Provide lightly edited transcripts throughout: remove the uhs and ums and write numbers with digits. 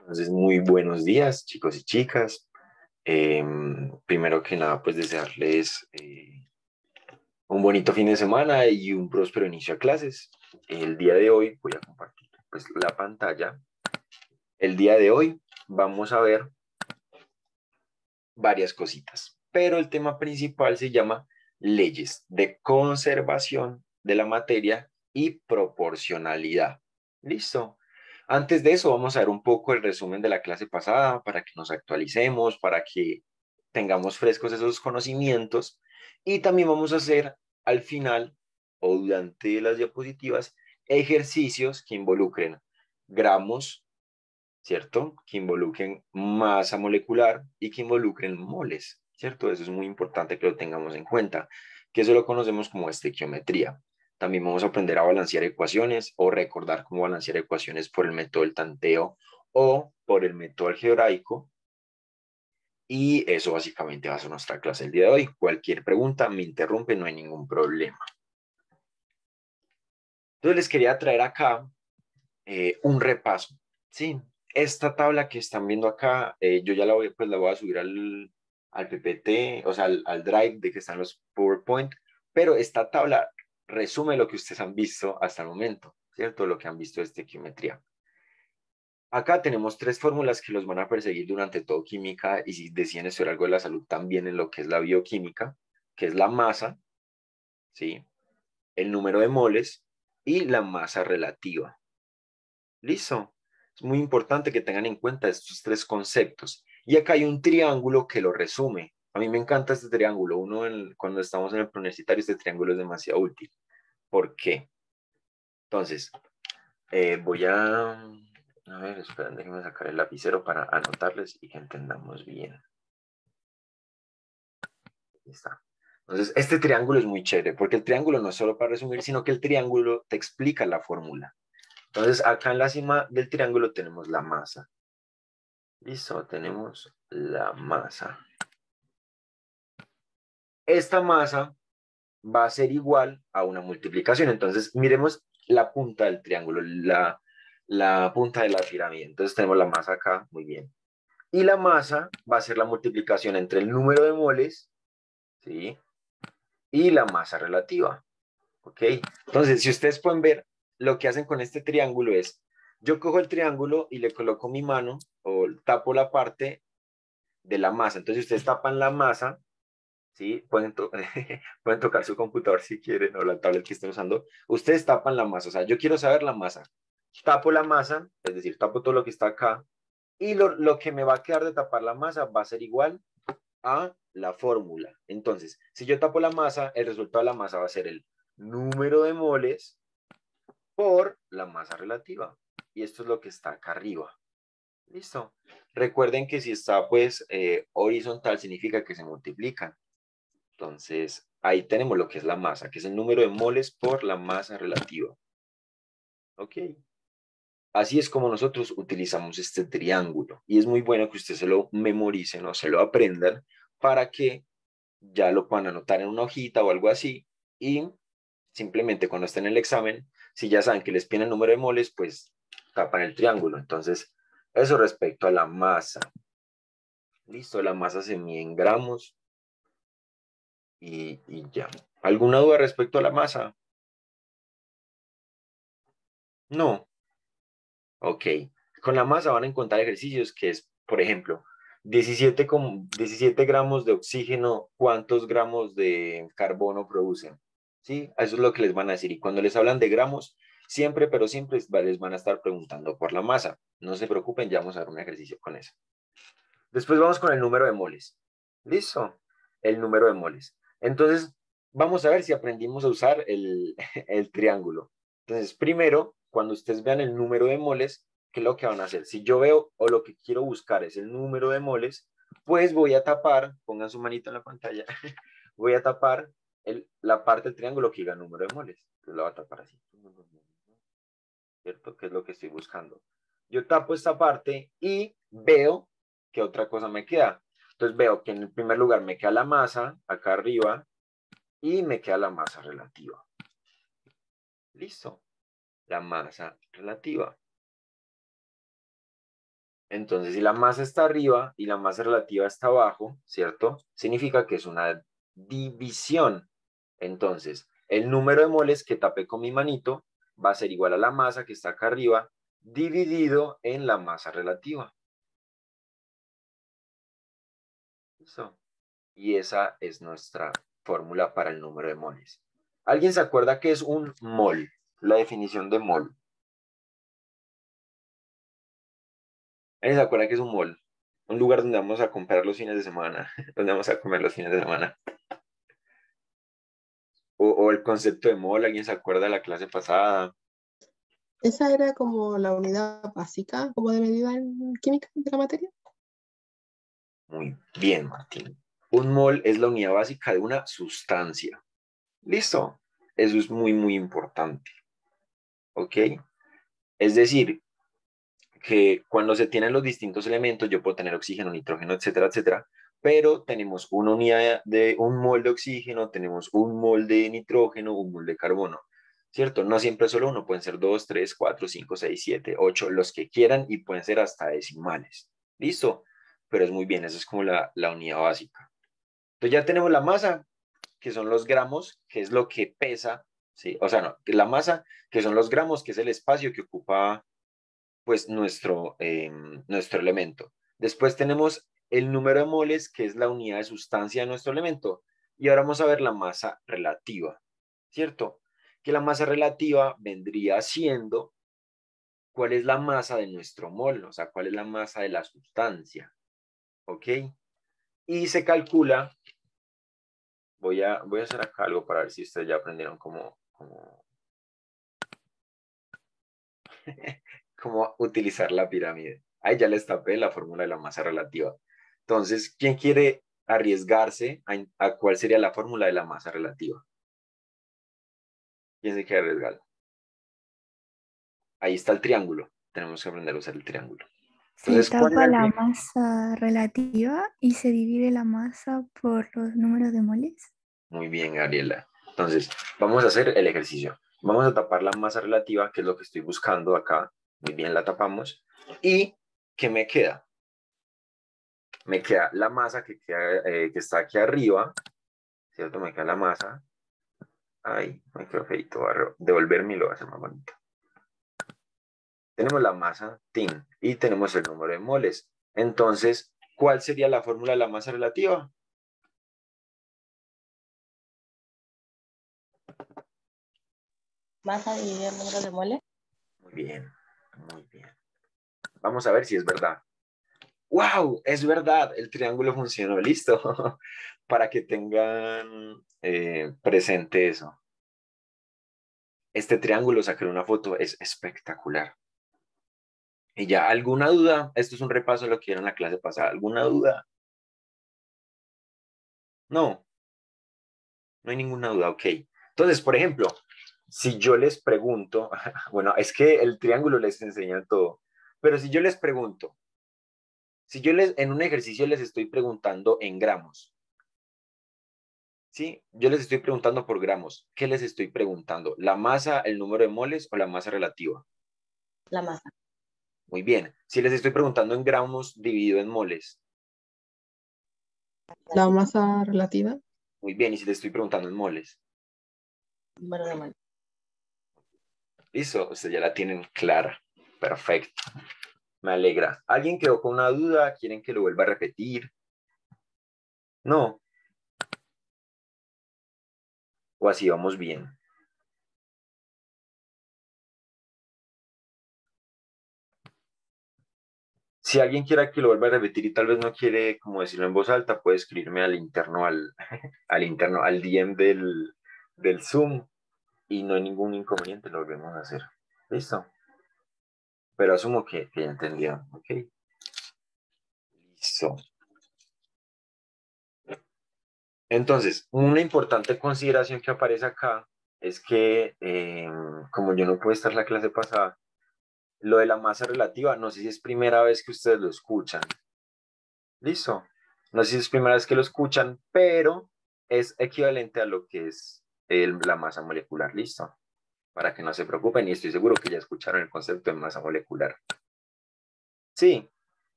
Entonces, muy buenos días, chicos y chicas. Primero que nada, pues desearles un bonito fin de semana y un próspero inicio a clases. El día de hoy voy a compartir pues, la pantalla. El día de hoy vamos a ver varias cositas, pero el tema principal se llama leyes de conservación de la materia y proporcionalidad. ¿Listo? Antes de eso, vamos a ver un poco el resumen de la clase pasada para que nos actualicemos, para que tengamos frescos esos conocimientos y también vamos a hacer al final o durante las diapositivas ejercicios que involucren gramos, ¿cierto? Que involucren masa molecular y que involucren moles, ¿cierto? Eso es muy importante que lo tengamos en cuenta, que eso lo conocemos como estequiometría. También vamos a aprender a balancear ecuaciones o recordar cómo balancear ecuaciones por el método del tanteo o por el método algebraico. Y eso básicamente va a ser nuestra clase el día de hoy. Cualquier pregunta me interrumpe, no hay ningún problema. Entonces les quería traer acá un repaso. Sí, esta tabla que están viendo acá, yo ya la voy a subir al PPT, o sea, al Drive de que están los PowerPoint, pero esta tabla resume lo que ustedes han visto hasta el momento, ¿cierto? Lo que han visto de estequiometría. Acá tenemos tres fórmulas que los van a perseguir durante todo química y si deciden estudiar algo de la salud también en lo que es la bioquímica, que es la masa, ¿sí? El número de moles y la masa relativa. Listo. Es muy importante que tengan en cuenta estos tres conceptos. Y acá hay un triángulo que lo resume. A mí me encanta este triángulo. Cuando estamos en el preuniversitario, este triángulo es demasiado útil. ¿Por qué? Entonces, voy a... A ver, esperen, déjenme sacar el lapicero para anotarles y que entendamos bien. Ahí está. Entonces, este triángulo es muy chévere, porque el triángulo no es solo para resumir, sino que el triángulo te explica la fórmula. Entonces, acá en la cima del triángulo tenemos la masa. Listo, tenemos la masa. Esta masa va a ser igual a una multiplicación. Entonces, miremos la punta del triángulo, la punta de la pirámide. Entonces, tenemos la masa acá, muy bien. Y la masa va a ser la multiplicación entre el número de moles, ¿sí? Y la masa relativa, ¿ok? Entonces, si ustedes pueden ver, lo que hacen con este triángulo es, yo cojo el triángulo y le coloco mi mano o tapo la parte de la masa. Entonces, si ustedes tapan la masa, ¿sí? Pueden tocar su computador si quieren o la tablet que estén usando. Ustedes tapan la masa, o sea, yo quiero saber la masa. Tapo la masa, es decir, tapo todo lo que está acá, y lo que me va a quedar de tapar la masa va a ser igual a la fórmula. Entonces, si yo tapo la masa, el resultado de la masa va a ser el número de moles por la masa relativa. Y esto es lo que está acá arriba. ¿Listo? Recuerden que si está pues horizontal significa que se multiplican. Entonces, ahí tenemos lo que es la masa, que es el número de moles por la masa relativa. ¿Ok? Así es como nosotros utilizamos este triángulo. Y es muy bueno que ustedes se lo memoricen o se lo aprendan para que ya lo puedan anotar en una hojita o algo así. Y simplemente cuando estén en el examen, si ya saben que les piden el número de moles, pues tapan el triángulo. Entonces, eso respecto a la masa. Listo, la masa se mide en gramos y ya. ¿Alguna duda respecto a la masa? No. Ok. Con la masa van a encontrar ejercicios que es, por ejemplo, 17 gramos de oxígeno, ¿cuántos gramos de carbono producen? ¿Sí? Eso es lo que les van a decir. Y cuando les hablan de gramos, siempre, pero siempre les van a estar preguntando por la masa. No se preocupen, ya vamos a hacer un ejercicio con eso. Después vamos con el número de moles. ¿Listo? El número de moles. Entonces, vamos a ver si aprendimos a usar el triángulo. Entonces, primero, cuando ustedes vean el número de moles, ¿qué es lo que van a hacer? Si yo veo o lo que quiero buscar es el número de moles, pues voy a tapar, pongan su manito en la pantalla, voy a tapar la parte del triángulo que diga número de moles. Entonces lo voy a tapar así. ¿Cierto? ¿Qué es lo que estoy buscando? Yo tapo esta parte y veo que otra cosa me queda. Entonces veo que en el primer lugar me queda la masa acá arriba y me queda la masa relativa. Listo. La masa relativa. Entonces, si la masa está arriba y la masa relativa está abajo, ¿cierto? Significa que es una división. Entonces, el número de moles que tapé con mi manito va a ser igual a la masa que está acá arriba, dividido en la masa relativa. ¿Listo? Y esa es nuestra fórmula para el número de moles. ¿Alguien se acuerda qué es un mol? La definición de mol. ¿Alguien se acuerda qué es un mol? Un lugar donde vamos a comprar los fines de semana, donde vamos a comer los fines de semana. O el concepto de mol, ¿alguien se acuerda de la clase pasada? Esa era como la unidad básica, como de medida en química de la materia. Muy bien, Martín. Un mol es la unidad básica de una sustancia. ¿Listo? Eso es muy, muy importante. ¿Ok? Es decir, que cuando se tienen los distintos elementos, yo puedo tener oxígeno, nitrógeno, etcétera, etcétera, pero tenemos una unidad de un mol de oxígeno, tenemos un mol de nitrógeno, un mol de carbono, ¿cierto? No siempre es solo uno, pueden ser 2, 3, 4, 5, 6, 7, 8, los que quieran y pueden ser hasta decimales. ¿Listo? Pero es muy bien, esa es como la unidad básica. Entonces ya tenemos la masa, que son los gramos, que es lo que pesa, ¿sí? O sea, no, la masa, que son los gramos, que es el espacio que ocupa pues nuestro elemento. Después tenemos el número de moles, que es la unidad de sustancia de nuestro elemento. Y ahora vamos a ver la masa relativa, ¿cierto? Que la masa relativa vendría siendo cuál es la masa de nuestro mol, o sea, cuál es la masa de la sustancia, ¿ok? Y se calcula, voy a hacer acá algo para ver si ustedes ya aprendieron cómo utilizar la pirámide. Ahí ya les tapé la fórmula de la masa relativa. Entonces, ¿quién quiere arriesgarse a cuál sería la fórmula de la masa relativa? ¿Quién se quiere arriesgar? Ahí está el triángulo. Tenemos que aprender a usar el triángulo. Se Entonces, ¿cuál tapa era el la triángulo? masa relativa y se divide la masa por los números de moles. Muy bien, Gabriela. Entonces, vamos a hacer el ejercicio. Vamos a tapar la masa relativa, que es lo que estoy buscando acá. Muy bien, la tapamos. ¿Y qué me queda? Me queda la masa que está aquí arriba, ¿cierto? Me queda la masa. Ay, me quedó feito. Voy a devolverme y lo voy a hacer más bonito. Tenemos la masa TIN y tenemos el número de moles. Entonces, ¿cuál sería la fórmula de la masa relativa? Masa dividida en número de moles. Muy bien, muy bien. Vamos a ver si es verdad. ¡Wow! Es verdad, el triángulo funcionó. Listo. Para que tengan presente eso. Este triángulo, saqué una foto, es espectacular. Y ya, ¿alguna duda? Esto es un repaso de lo que era en la clase pasada. ¿Alguna duda? No, no hay ninguna duda, ok. Entonces, por ejemplo, si yo les pregunto, bueno, es que el triángulo les enseña todo, pero si yo les pregunto, si yo les, en un ejercicio les estoy preguntando en gramos, ¿sí? Yo les estoy preguntando por gramos. ¿Qué les estoy preguntando? ¿La masa, el número de moles o la masa relativa? La masa. Muy bien. Si les estoy preguntando en gramos dividido en moles. La masa relativa. Muy bien. Y si les estoy preguntando en moles. Número de moles. Listo, ustedes ya la tienen clara. Perfecto. Me alegra. ¿Alguien quedó con una duda? ¿Quieren que lo vuelva a repetir? No. O así vamos bien. Si alguien quiera que lo vuelva a repetir y tal vez no quiere como decirlo en voz alta, puede escribirme al interno, al DM del Zoom y no hay ningún inconveniente, lo volvemos a hacer. ¿Listo? Pero asumo que ya entendieron, ¿ok? Listo. Entonces, una importante consideración que aparece acá es que, como yo no pude estar la clase pasada, lo de la masa relativa, no sé si es primera vez que ustedes lo escuchan. ¿Listo? No sé si es primera vez que lo escuchan, pero es equivalente a lo que es la masa molecular. ¿Listo? Para que no se preocupen y estoy seguro que ya escucharon el concepto de masa molecular. Sí,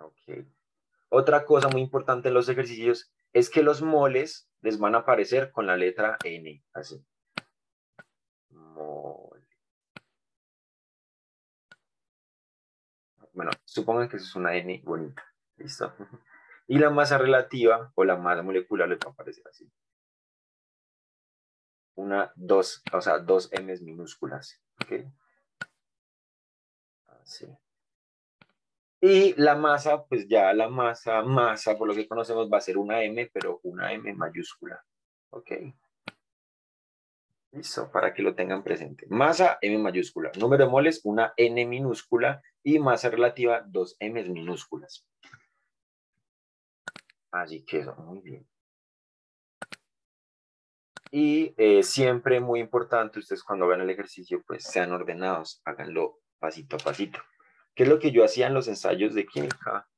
Ok. Otra cosa muy importante en los ejercicios es que los moles les van a aparecer con la letra N, así. Mole. Bueno, supongan que eso es una N bonita. ¿Listo? Y la masa relativa o la masa molecular les va a aparecer así. Dos, o sea, dos M's minúsculas. ¿Ok? Así. Y la masa, pues ya la masa, por lo que conocemos, va a ser una M, pero una M mayúscula. ¿Ok? Listo, para que lo tengan presente. Masa, M mayúscula. Número de moles, una N minúscula. Y masa relativa, dos M's minúsculas. Así que eso, muy bien. Y siempre muy importante, ustedes cuando hagan el ejercicio, pues sean ordenados, háganlo pasito a pasito. ¿Qué es lo que yo hacía en los ensayos de química?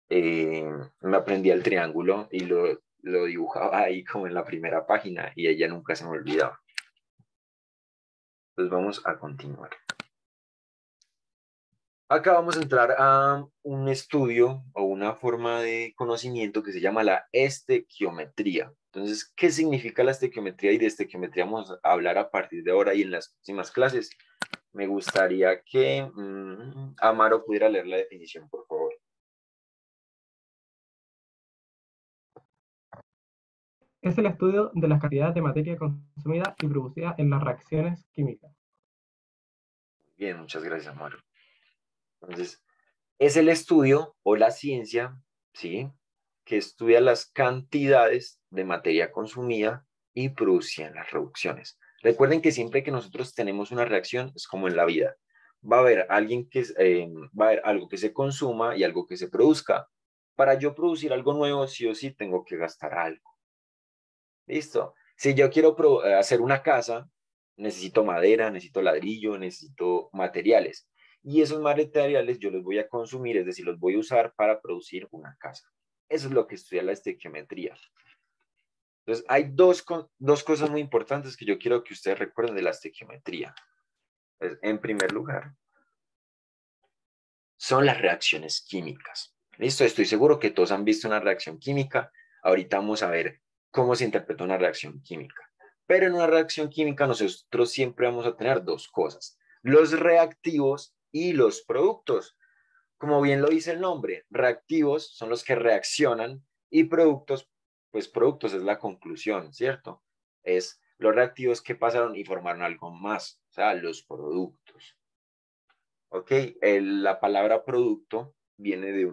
Me aprendí el triángulo y lo dibujaba ahí como en la primera página y ella nunca se me olvidaba. Entonces vamos a continuar. Acá vamos a entrar a un estudio o una forma de conocimiento que se llama la estequiometría. Entonces, ¿qué significa la estequiometría? Y de estequiometría vamos a hablar a partir de ahora y en las próximas clases. Me gustaría que Amaro pudiera leer la definición, por favor. Es el estudio de las cantidades de materia consumida y producida en las reacciones químicas. Bien, muchas gracias, Amaro. Entonces, es el estudio o la ciencia, ¿sí? Que estudia las cantidades de materia consumida y producida en las reducciones. Recuerden que siempre que nosotros tenemos una reacción, es como en la vida. Va a haber va a haber algo que se consuma y algo que se produzca. Para yo producir algo nuevo, sí o sí tengo que gastar algo. ¿Listo? Si yo quiero hacer una casa, necesito madera, necesito ladrillo, necesito materiales. Y esos materiales yo los voy a consumir, es decir, los voy a usar para producir una casa. Eso es lo que estudia la estequiometría. Entonces, hay dos cosas muy importantes que yo quiero que ustedes recuerden de la estequiometría. Pues, en primer lugar, son las reacciones químicas. ¿Listo? Estoy seguro que todos han visto una reacción química. Ahorita vamos a ver cómo se interpreta una reacción química. Pero en una reacción química nosotros siempre vamos a tener dos cosas, los reactivos y los productos. Como bien lo dice el nombre, reactivos son los que reaccionan y productos, pues productos es la conclusión, ¿cierto? Es los reactivos que pasaron y formaron algo más, o sea, los productos. ¿Ok? La palabra producto viene de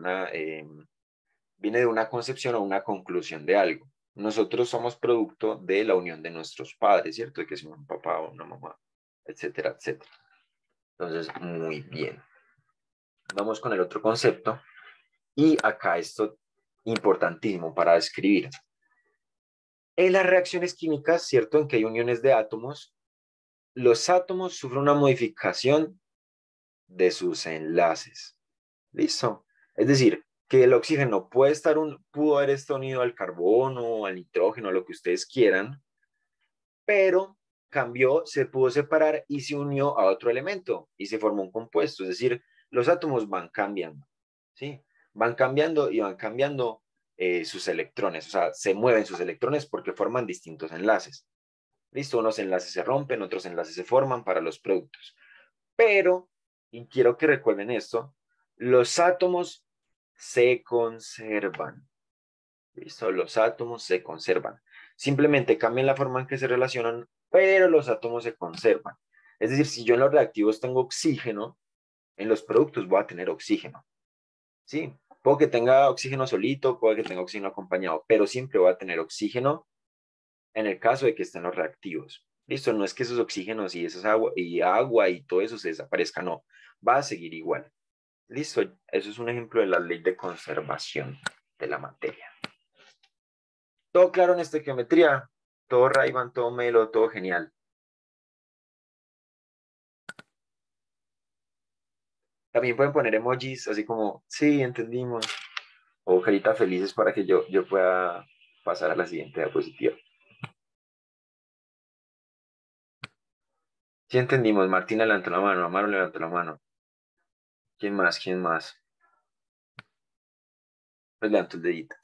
una concepción o una conclusión de algo. Nosotros somos producto de la unión de nuestros padres, ¿cierto? De que somos un papá o una mamá, etcétera, etcétera. Entonces, muy bien. Vamos con el otro concepto. Y acá esto importantísimo para describir. En las reacciones químicas, ¿cierto? En que hay uniones de átomos, los átomos sufren una modificación de sus enlaces. ¿Listo? Es decir, que el oxígeno pudo haber estado unido al carbono, al nitrógeno, a lo que ustedes quieran, pero cambió, se pudo separar y se unió a otro elemento y se formó un compuesto. Es decir, los átomos van cambiando, ¿sí? Van cambiando y van cambiando sus electrones, o sea, se mueven sus electrones porque forman distintos enlaces. ¿Listo? Unos enlaces se rompen, otros enlaces se forman para los productos. Pero, y quiero que recuerden esto, los átomos se conservan. ¿Listo? Los átomos se conservan. Simplemente cambian la forma en que se relacionan, pero los átomos se conservan. Es decir, si yo en los reactivos tengo oxígeno, en los productos voy a tener oxígeno. ¿Sí? Puedo que tenga oxígeno solito, puede que tenga oxígeno acompañado, pero siempre voy a tener oxígeno en el caso de que estén los reactivos. Listo, no es que esos oxígenos y esas agua y todo eso se desaparezca, no, va a seguir igual. Listo, eso es un ejemplo de la ley de conservación de la materia. ¿Todo claro en estequiometría? Todo Ray-Ban, todo Melo, todo genial. También pueden poner emojis así como, sí, entendimos. O caritas felices para que yo pueda pasar a la siguiente diapositiva. Sí entendimos, Martina levantó la mano, Amaro levantó la mano. ¿Quién más? ¿Quién más? Pues levanto el dedito.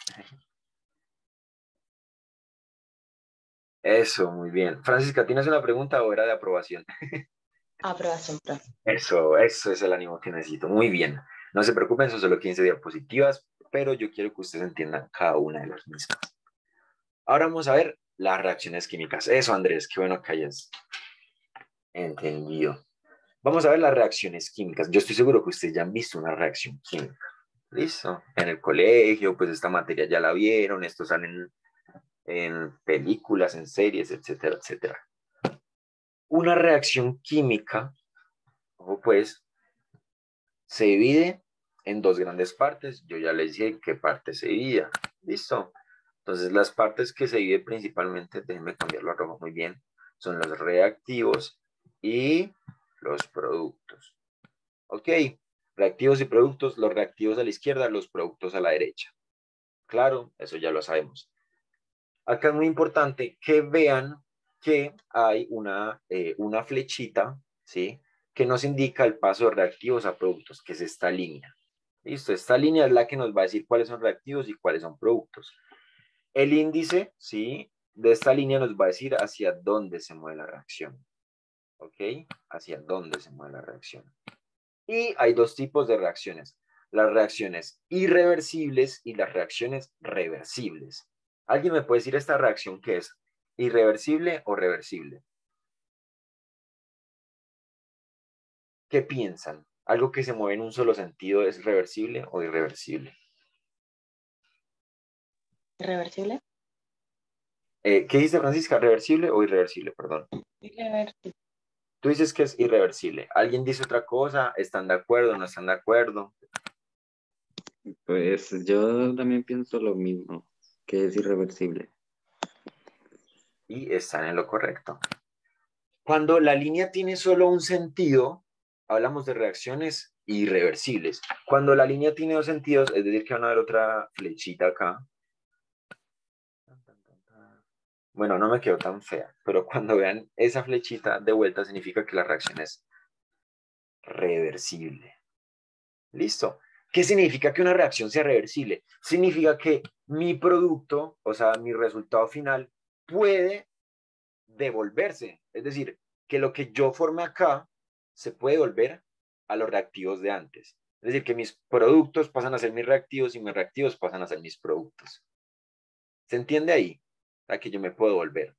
Eso, muy bien. Francisca, ¿tienes una pregunta o era de aprobación? Aprobación, profe. Eso es el ánimo que necesito. Muy bien. No se preocupen, son solo 15 diapositivas, pero yo quiero que ustedes entiendan cada una de las mismas. Ahora vamos a ver las reacciones químicas. Eso, Andrés, qué bueno que hayas entendido. Vamos a ver las reacciones químicas. Yo estoy seguro que ustedes ya han visto una reacción química. ¿Listo? En el colegio, pues esta materia ya la vieron, esto sale en películas, en series, etcétera, etcétera. Una reacción química, ojo pues, se divide en dos grandes partes. Yo ya les dije qué parte se divide. ¿Listo? Entonces las partes que se dividen principalmente, déjenme cambiarlo a rojo muy bien, son los reactivos y los productos. ¿Ok? Reactivos y productos, los reactivos a la izquierda, los productos a la derecha. Claro, eso ya lo sabemos. Acá es muy importante que vean que hay una flechita, ¿sí? Que nos indica el paso de reactivos a productos, que es esta línea. ¿Listo? Esta línea es la que nos va a decir cuáles son reactivos y cuáles son productos. El índice, ¿sí? De esta línea nos va a decir hacia dónde se mueve la reacción. ¿Ok? Hacia dónde se mueve la reacción. Y hay dos tipos de reacciones. Las reacciones irreversibles y las reacciones reversibles. ¿Alguien me puede decir esta reacción qué es? ¿Irreversible o reversible? ¿Qué piensan? ¿Algo que se mueve en un solo sentido es reversible o irreversible? ¿Irreversible? ¿Qué dice Francisca? ¿Reversible o irreversible? Perdón. Irreversible. Tú dices que es irreversible. ¿Alguien dice otra cosa? ¿Están de acuerdo o no están de acuerdo? Pues yo también pienso lo mismo, que es irreversible. Y están en lo correcto. Cuando la línea tiene solo un sentido, hablamos de reacciones irreversibles. Cuando la línea tiene dos sentidos, es decir, que van a ver otra flechita acá. Bueno, no me quedó tan fea, pero cuando vean esa flechita de vuelta significa que la reacción es reversible. ¿Listo? ¿Qué significa que una reacción sea reversible? Significa que mi producto, o sea, mi resultado final, puede devolverse. Es decir, que lo que yo formé acá se puede volver a los reactivos de antes. Es decir, que mis productos pasan a ser mis reactivos y mis reactivos pasan a ser mis productos. ¿Se entiende ahí? O sea, que yo me puedo volver.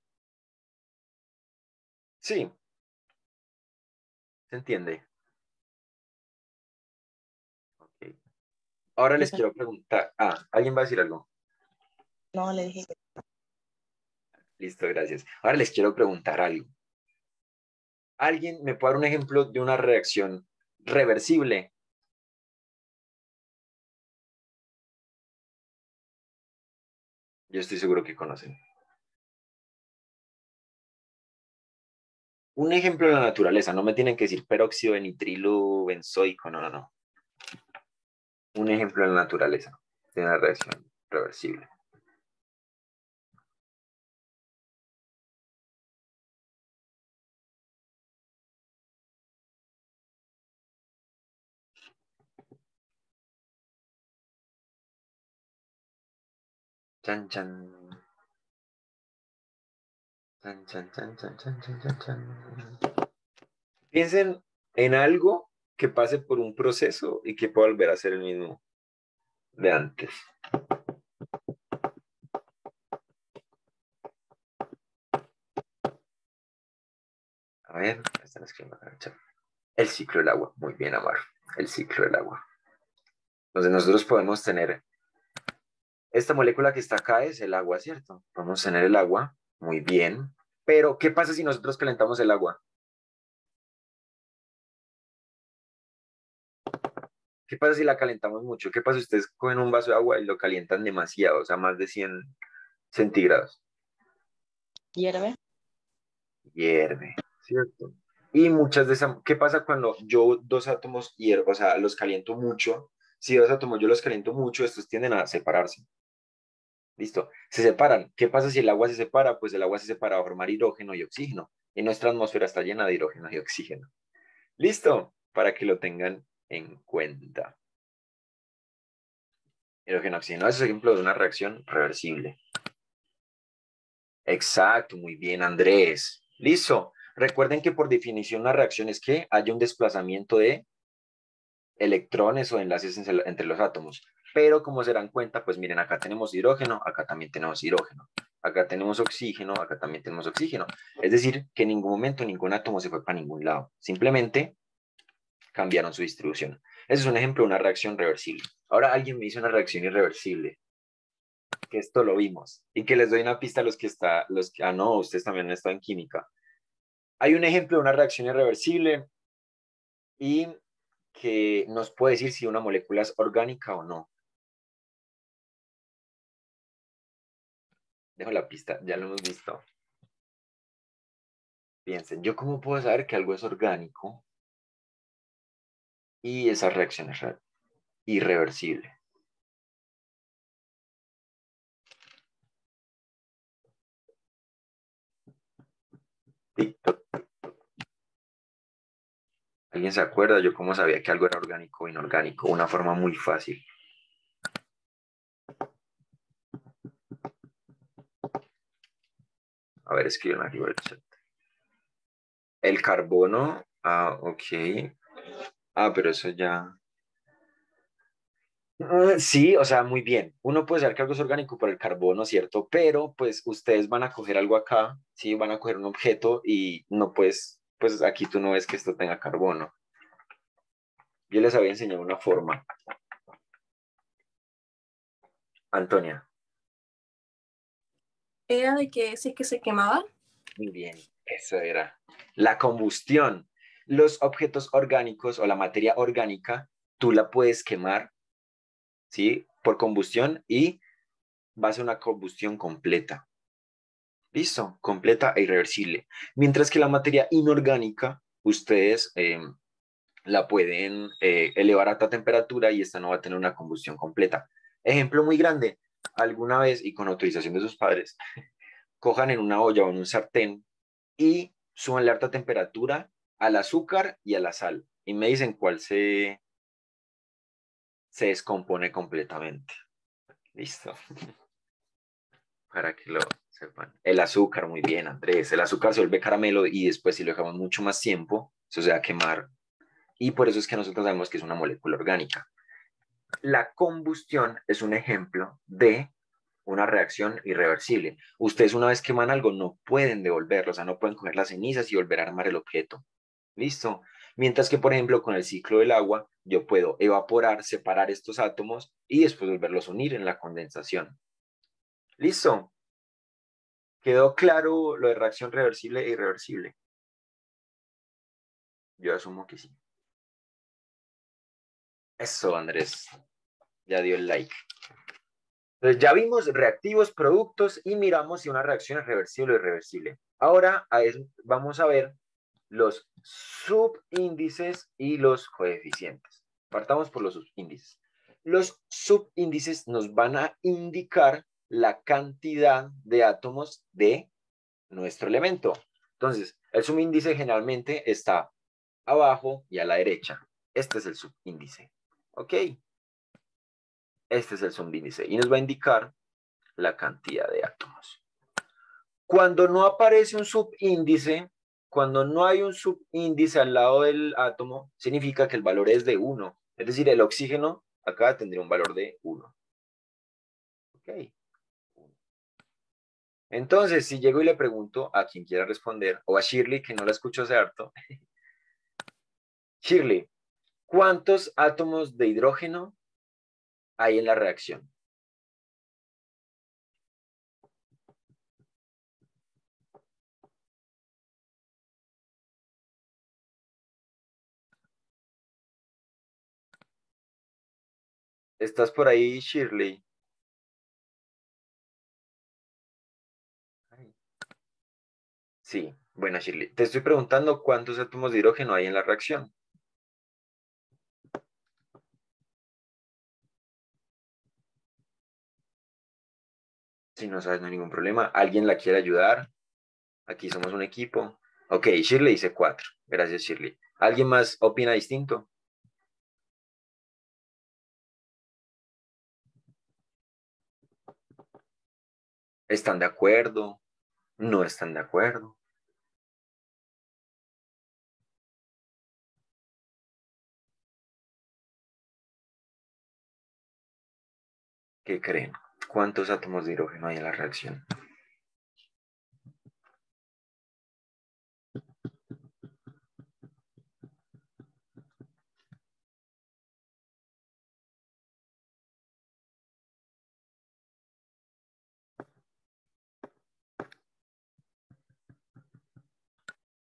Sí, ¿se entiende? Okay. Ahora les quiero preguntar. ¿Alguien va a decir algo? No, le dije que Listo, gracias. Ahora les quiero preguntar algo. ¿Alguien me puede dar un ejemplo de una reacción reversible? Yo estoy seguro que conocen. Un ejemplo de la naturaleza, no me tienen que decir peróxido de nitrilo benzoico, no, no, no. Un ejemplo de la naturaleza de una reacción reversible. Chan, chan. Chan, chan, chan, chan, chan, chan, chan, chan. Piensen en algo que pase por un proceso y que pueda volver a ser el mismo de antes. A ver, están escribiendo acá en el chat. El ciclo del agua. Muy bien, Amar. El ciclo del agua. Entonces nosotros podemos tener, esta molécula que está acá es el agua, ¿cierto? Podemos tener el agua, muy bien. Pero, ¿qué pasa si nosotros calentamos el agua? ¿Qué pasa si la calentamos mucho? ¿Qué pasa si ustedes cogen un vaso de agua y lo calientan demasiado, o sea, más de 100 centígrados? hierve. Hierve, ¿cierto? Y muchas de esas, ¿qué pasa cuando yo dos átomos hiervo, o sea, los caliento mucho? Si dos átomos yo los caliento mucho, estos tienden a separarse. Listo, se separan. ¿Qué pasa si el agua se separa? Pues el agua se separa a formar hidrógeno y oxígeno. Y nuestra atmósfera está llena de hidrógeno y oxígeno. Listo, para que lo tengan en cuenta. Hidrógeno, oxígeno. Ese es ejemplo de una reacción reversible. Exacto, muy bien, Andrés. Listo. Recuerden que por definición una reacción es que haya un desplazamiento de electrones o enlaces entre los átomos. Pero como se dan cuenta, pues miren, acá tenemos hidrógeno, acá también tenemos hidrógeno. Acá tenemos oxígeno, acá también tenemos oxígeno. Es decir, que en ningún momento ningún átomo se fue para ningún lado. Simplemente cambiaron su distribución. Ese es un ejemplo de una reacción reversible. Ahora alguien me dice una reacción irreversible, que esto lo vimos. Y que les doy una pista a no, ustedes también han estado en química. Hay un ejemplo de una reacción irreversible y que nos puede decir si una molécula es orgánica o no. Dejo la pista, ya lo hemos visto. Piensen, ¿yo cómo puedo saber que algo es orgánico y esa reacción es irreversible? TikTok. ¿Alguien se acuerda? Yo cómo sabía que algo era orgánico o inorgánico. Una forma muy fácil. A ver, escriben aquí por el chat. El carbono. Ah, ok. Ah, pero eso ya. Sí, o sea, muy bien. Uno puede saber que algo es orgánico por el carbono, ¿cierto? Pero pues ustedes van a coger algo acá, ¿sí? Van a coger un objeto y no puedes, pues aquí tú no ves que esto tenga carbono. Yo les había enseñado una forma. Antonia. Era de que si es que se quemaba. Muy bien, eso era. La combustión. Los objetos orgánicos o la materia orgánica, tú la puedes quemar, ¿sí? Por combustión y va a ser una combustión completa. Listo, completa e irreversible. Mientras que la materia inorgánica, ustedes la pueden elevar a alta temperatura y esta no va a tener una combustión completa. Ejemplo muy grande, alguna vez y con autorización de sus padres, cojan en una olla o en un sartén y suban la alta temperatura al azúcar y a la sal. Y me dicen cuál se descompone completamente. Listo. Para que lo sepan. El azúcar, muy bien, Andrés. El azúcar se vuelve caramelo y después si lo dejamos mucho más tiempo, eso se va a quemar. Y por eso es que nosotros sabemos que es una molécula orgánica. La combustión es un ejemplo de una reacción irreversible. Ustedes una vez queman algo no pueden devolverlo, o sea, no pueden coger las cenizas y volver a armar el objeto. ¿Listo? Mientras que, por ejemplo, con el ciclo del agua, yo puedo evaporar, separar estos átomos y después volverlos a unir en la condensación. ¿Listo? ¿Quedó claro lo de reacción reversible e irreversible? Yo asumo que sí. Eso, Andrés. Ya dio el like. Entonces ya vimos reactivos, productos y miramos si una reacción es reversible o irreversible. Ahora vamos a ver los subíndices y los coeficientes. Partamos por los subíndices. Los subíndices nos van a indicar la cantidad de átomos de nuestro elemento. Entonces, el subíndice generalmente está abajo y a la derecha. Este es el subíndice. ¿Ok? Este es el subíndice y nos va a indicar la cantidad de átomos. Cuando no aparece un subíndice, cuando no hay un subíndice al lado del átomo, significa que el valor es de 1. Es decir, el oxígeno acá tendría un valor de 1. Ok. Entonces, si llego y le pregunto a quien quiera responder, o a Shirley, que no la escucho hace harto. Shirley, ¿cuántos átomos de hidrógeno hay en la reacción? ¿Estás por ahí, Shirley? Sí, bueno, Shirley, te estoy preguntando cuántos átomos de hidrógeno hay en la reacción. Si no sabes, no hay ningún problema. ¿Alguien la quiere ayudar? Aquí somos un equipo. Ok, Shirley dice 4. Gracias, Shirley. ¿Alguien más opina distinto? ¿Están de acuerdo? ¿No están de acuerdo? ¿Qué creen? ¿Cuántos átomos de hidrógeno hay en la reacción?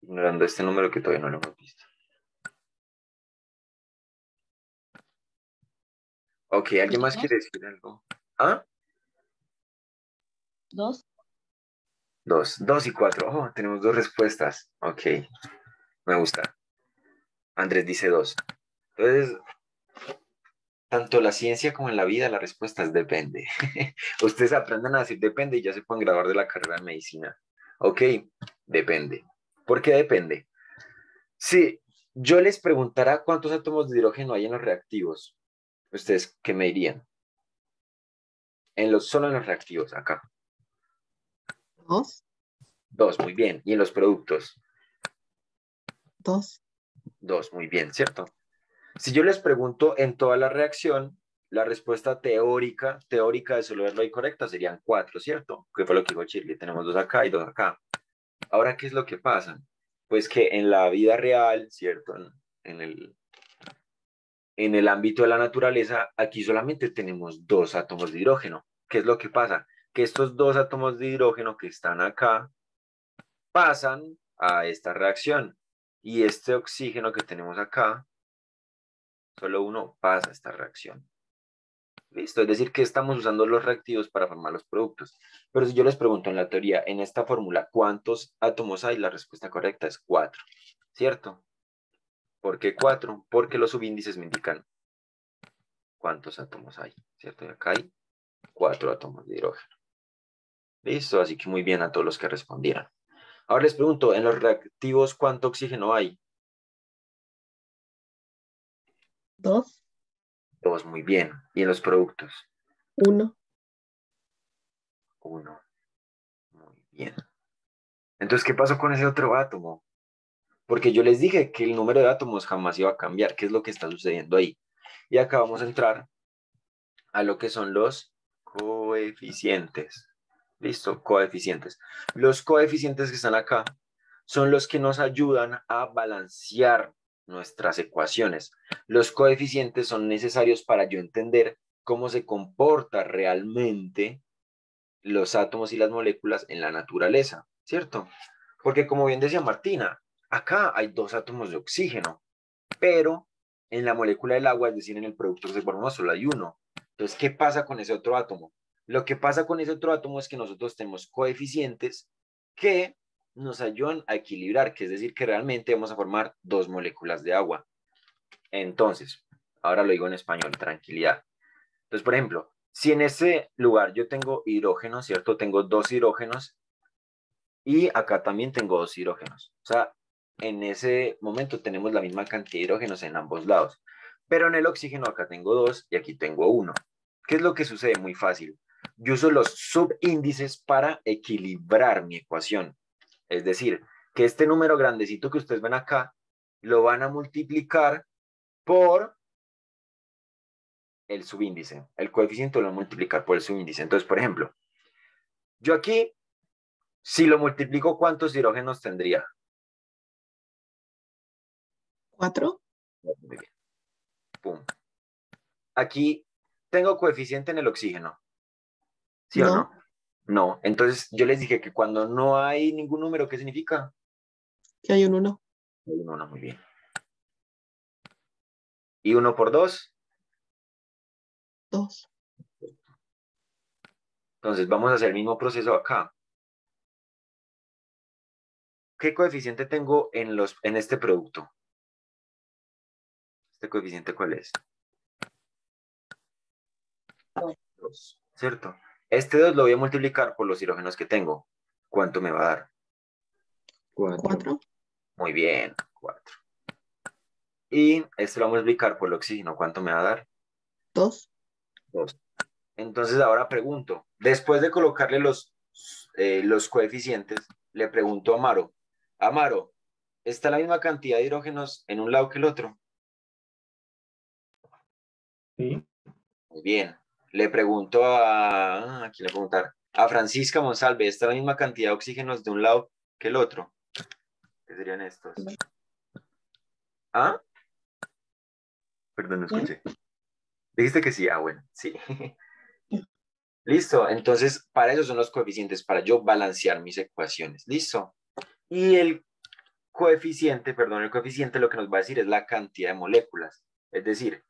Ignorando este número que todavía no lo hemos visto. Ok, ¿alguien más quiere decir algo? ¿Ah? ¿Dos? 2 y 4. Oh, tenemos 2 respuestas. Ok, me gusta. Andrés dice 2. Entonces, tanto la ciencia como en la vida, la respuesta es depende. Ustedes aprendan a decir depende y ya se pueden graduar de la carrera de medicina. Ok, depende. ¿Por qué depende? Si yo les preguntara cuántos átomos de hidrógeno hay en los reactivos, ¿ustedes qué me dirían? Solo en los reactivos, acá. 2, 2, muy bien. ¿Y en los productos? 2, 2, muy bien, ¿cierto? Si yo les pregunto en toda la reacción, la respuesta teórica de solo verlo y correcta serían 4, ¿cierto? Que fue lo que dijo Shirley. Tenemos 2 acá y 2 acá. Ahora, ¿qué es lo que pasa? Pues que en la vida real, ¿cierto? En el ámbito de la naturaleza, aquí solamente tenemos 2 átomos de hidrógeno. ¿Qué es lo que pasa? Que estos 2 átomos de hidrógeno que están acá pasan a esta reacción. Y este oxígeno que tenemos acá, solo uno pasa a esta reacción. ¿Listo? Es decir, que estamos usando los reactivos para formar los productos. Pero si yo les pregunto en la teoría, en esta fórmula, ¿cuántos átomos hay? La respuesta correcta es 4, ¿cierto? ¿Por qué 4? Porque los subíndices me indican cuántos átomos hay, ¿cierto? Y acá hay 4 átomos de hidrógeno. ¿Listo? Así que muy bien a todos los que respondieron. Ahora les pregunto, en los reactivos, ¿cuánto oxígeno hay? 2, 2, muy bien. ¿Y en los productos? 1, 1. Muy bien. Entonces, ¿qué pasó con ese otro átomo? Porque yo les dije que el número de átomos jamás iba a cambiar. ¿Qué es lo que está sucediendo ahí? Y acá vamos a entrar a lo que son los coeficientes. ¿Listo? Coeficientes. Los coeficientes que están acá son los que nos ayudan a balancear nuestras ecuaciones. Los coeficientes son necesarios para yo entender cómo se comporta realmente los átomos y las moléculas en la naturaleza, ¿cierto? Porque como bien decía Martina, acá hay 2 átomos de oxígeno, pero en la molécula del agua, es decir, en el producto que se formó, solo hay 1. Entonces, ¿qué pasa con ese otro átomo? Lo que pasa con ese otro átomo es que nosotros tenemos coeficientes que nos ayudan a equilibrar, que es decir, que realmente vamos a formar 2 moléculas de agua. Entonces, ahora lo digo en español, tranquilidad. Entonces, por ejemplo, si en ese lugar yo tengo hidrógeno, ¿cierto? Tengo 2 hidrógenos y acá también tengo 2 hidrógenos. O sea, en ese momento tenemos la misma cantidad de hidrógenos en ambos lados. Pero en el oxígeno acá tengo 2 y aquí tengo 1. ¿Qué es lo que sucede? Muy fácil. Yo uso los subíndices para equilibrar mi ecuación. Es decir, que este número grandecito que ustedes ven acá lo van a multiplicar por el subíndice. El coeficiente lo van a multiplicar por el subíndice. Entonces, por ejemplo, yo aquí, si lo multiplico, ¿cuántos hidrógenos tendría? 4, Muy bien. Pum. Aquí tengo coeficiente en el oxígeno. ¿Sí o no? no, No. Entonces yo les dije que cuando no hay ningún número, ¿qué significa? que hay un 1, Hay un 1, muy bien. ¿Y 1 por 2? 2, Entonces vamos a hacer el mismo proceso acá. ¿Qué coeficiente tengo en este producto? ¿Este coeficiente cuál es? 2, ¿cierto? Este 2 lo voy a multiplicar por los hidrógenos que tengo. ¿Cuánto me va a dar? 4. 4, Muy bien, 4. Y este lo vamos a multiplicar por el oxígeno. ¿Cuánto me va a dar? 2, 2. Entonces ahora pregunto, después de colocarle los los coeficientes, le pregunto a Amaro, Amaro, ¿está la misma cantidad de hidrógenos en un lado que el otro? Sí. Muy bien. Le pregunto ¿a quién le preguntar? A Francisca Monsalve, ¿está la misma cantidad de oxígenos de un lado que el otro? ¿Qué serían estos? ¿Ah? Perdón, no escuché. Dijiste que sí. Ah, bueno, sí. Listo. Entonces, para eso son los coeficientes, para yo balancear mis ecuaciones. Listo. Y el coeficiente lo que nos va a decir es la cantidad de moléculas. Es decir,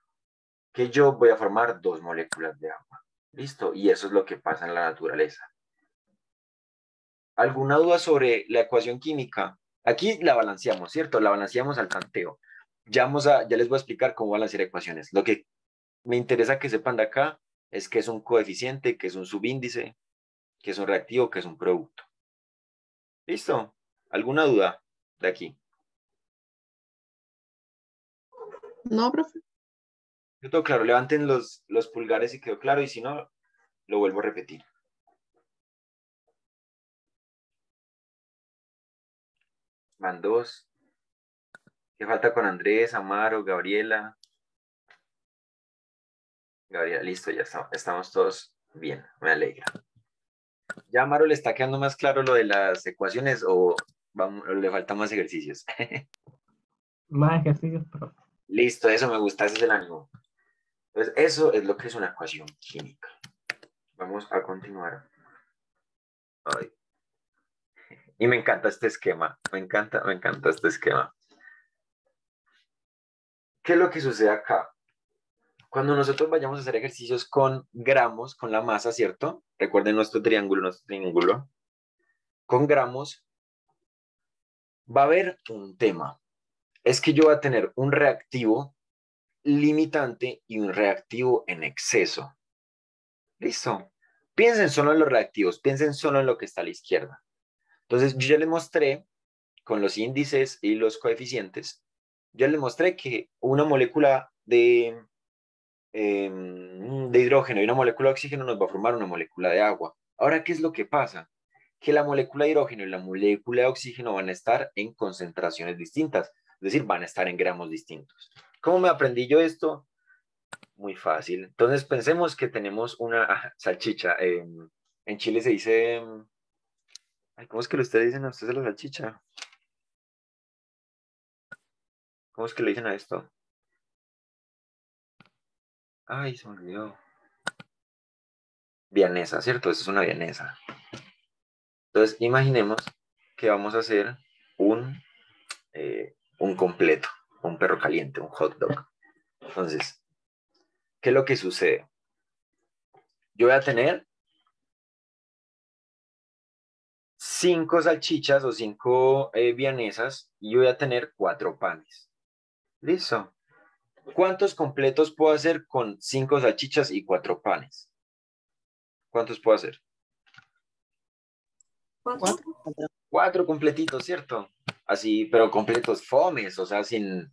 que yo voy a formar 2 moléculas de agua. Listo. Y eso es lo que pasa en la naturaleza. ¿Alguna duda sobre la ecuación química? Aquí la balanceamos, ¿cierto? La balanceamos al tanteo. Ya les voy a explicar cómo balancear ecuaciones. Lo que me interesa que sepan de acá es que es un coeficiente, que es un subíndice, que es un reactivo, que es un producto. ¿Listo? ¿Alguna duda de aquí? No, profe. Todo claro, levanten los pulgares si quedó claro y si no, lo vuelvo a repetir. Van 2. ¿Qué falta con Andrés, Amaro, Gabriela? Gabriela, listo, ya estamos todos bien, me alegra. ¿Ya a Amaro le está quedando más claro lo de las ecuaciones o le faltan más ejercicios? Más ejercicios, profe. Listo, eso me gusta, ese es el ánimo. Entonces, eso es lo que es una ecuación química. Vamos a continuar. Ay. Y me encanta este esquema, me encanta este esquema. ¿Qué es lo que sucede acá? Cuando nosotros vayamos a hacer ejercicios con gramos, con la masa, ¿cierto? Recuerden nuestro triángulo. Con gramos, va a haber un tema. Es que yo voy a tener un reactivo limitante y un reactivo en exceso. ¿Listo? Piensen solo en los reactivos, piensen solo en lo que está a la izquierda. Entonces, yo ya les mostré con los índices y los coeficientes, yo les mostré que una molécula de hidrógeno y una molécula de oxígeno nos va a formar una molécula de agua. Ahora, ¿qué es lo que pasa? Que la molécula de hidrógeno y la molécula de oxígeno van a estar en concentraciones distintas, es decir, van a estar en gramos distintos. ¿Cómo me aprendí yo esto? Muy fácil. Entonces, pensemos que tenemos una salchicha. En Chile se dice... ¿Cómo es que ustedes dicen a ustedes la salchicha? ¿Cómo es que le dicen a esto? Ay, se me olvidó. Vianesa, ¿cierto? Esto es una vianesa. Entonces, imaginemos que vamos a hacer un completo, un perro caliente, un hot dog. Entonces, ¿qué es lo que sucede? Yo voy a tener 5 salchichas o 5 vianesas y voy a tener 4 panes. ¿Listo? ¿Cuántos completos puedo hacer con 5 salchichas y 4 panes? ¿Cuántos puedo hacer? 4. 4 completitos, ¿cierto? Así, pero completos fomes, o sea, sin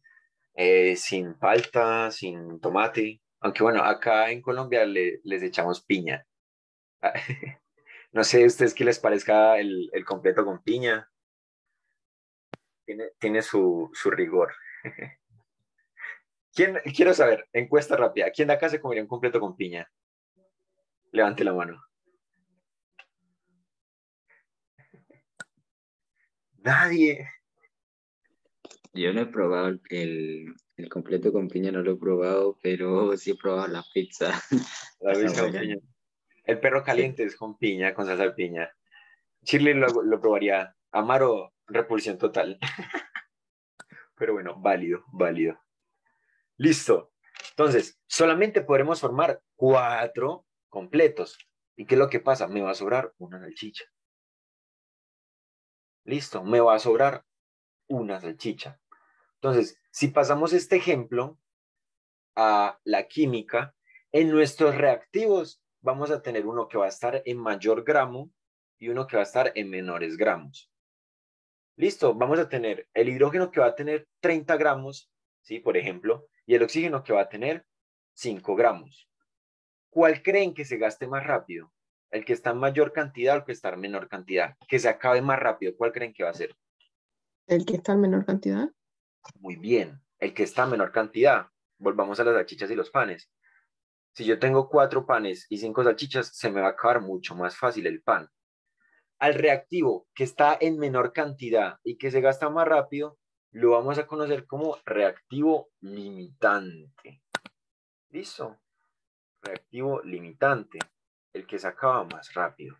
palta, sin tomate. Aunque bueno, acá en Colombia les echamos piña. No sé a ustedes qué les parezca el completo con piña. Tiene su rigor. Quiero saber, encuesta rápida, ¿quién de acá se comería un completo con piña? Levante la mano. Nadie. Yo no he probado el completo con piña, no lo he probado, pero sí he probado la pizza. La Está vez con buena. piña. El perro caliente es con piña, con salsa de piña. Shirley lo probaría. Amaro, repulsión total. Pero bueno, válido, válido. Listo. Entonces, solamente podremos formar 4 completos. ¿Y qué es lo que pasa? Me va a sobrar una salchicha. Listo, me va a sobrar una salchicha. Entonces, si pasamos este ejemplo a la química, en nuestros reactivos vamos a tener uno que va a estar en mayor gramo y uno que va a estar en menores gramos. Listo, vamos a tener el hidrógeno que va a tener 30 gramos, ¿sí? Por ejemplo, y el oxígeno que va a tener 5 gramos. ¿Cuál creen que se gaste más rápido? ¿El que está en mayor cantidad o el que está en menor cantidad? Que se acabe más rápido. ¿Cuál creen que va a ser? El que está en menor cantidad. Muy bien. El que está en menor cantidad. Volvamos a las salchichas y los panes. Si yo tengo 4 panes y 5 salchichas, se me va a acabar mucho más fácil el pan. Al reactivo que está en menor cantidad y que se gasta más rápido, lo vamos a conocer como reactivo limitante. ¿Listo? Reactivo limitante, el que se acaba más rápido.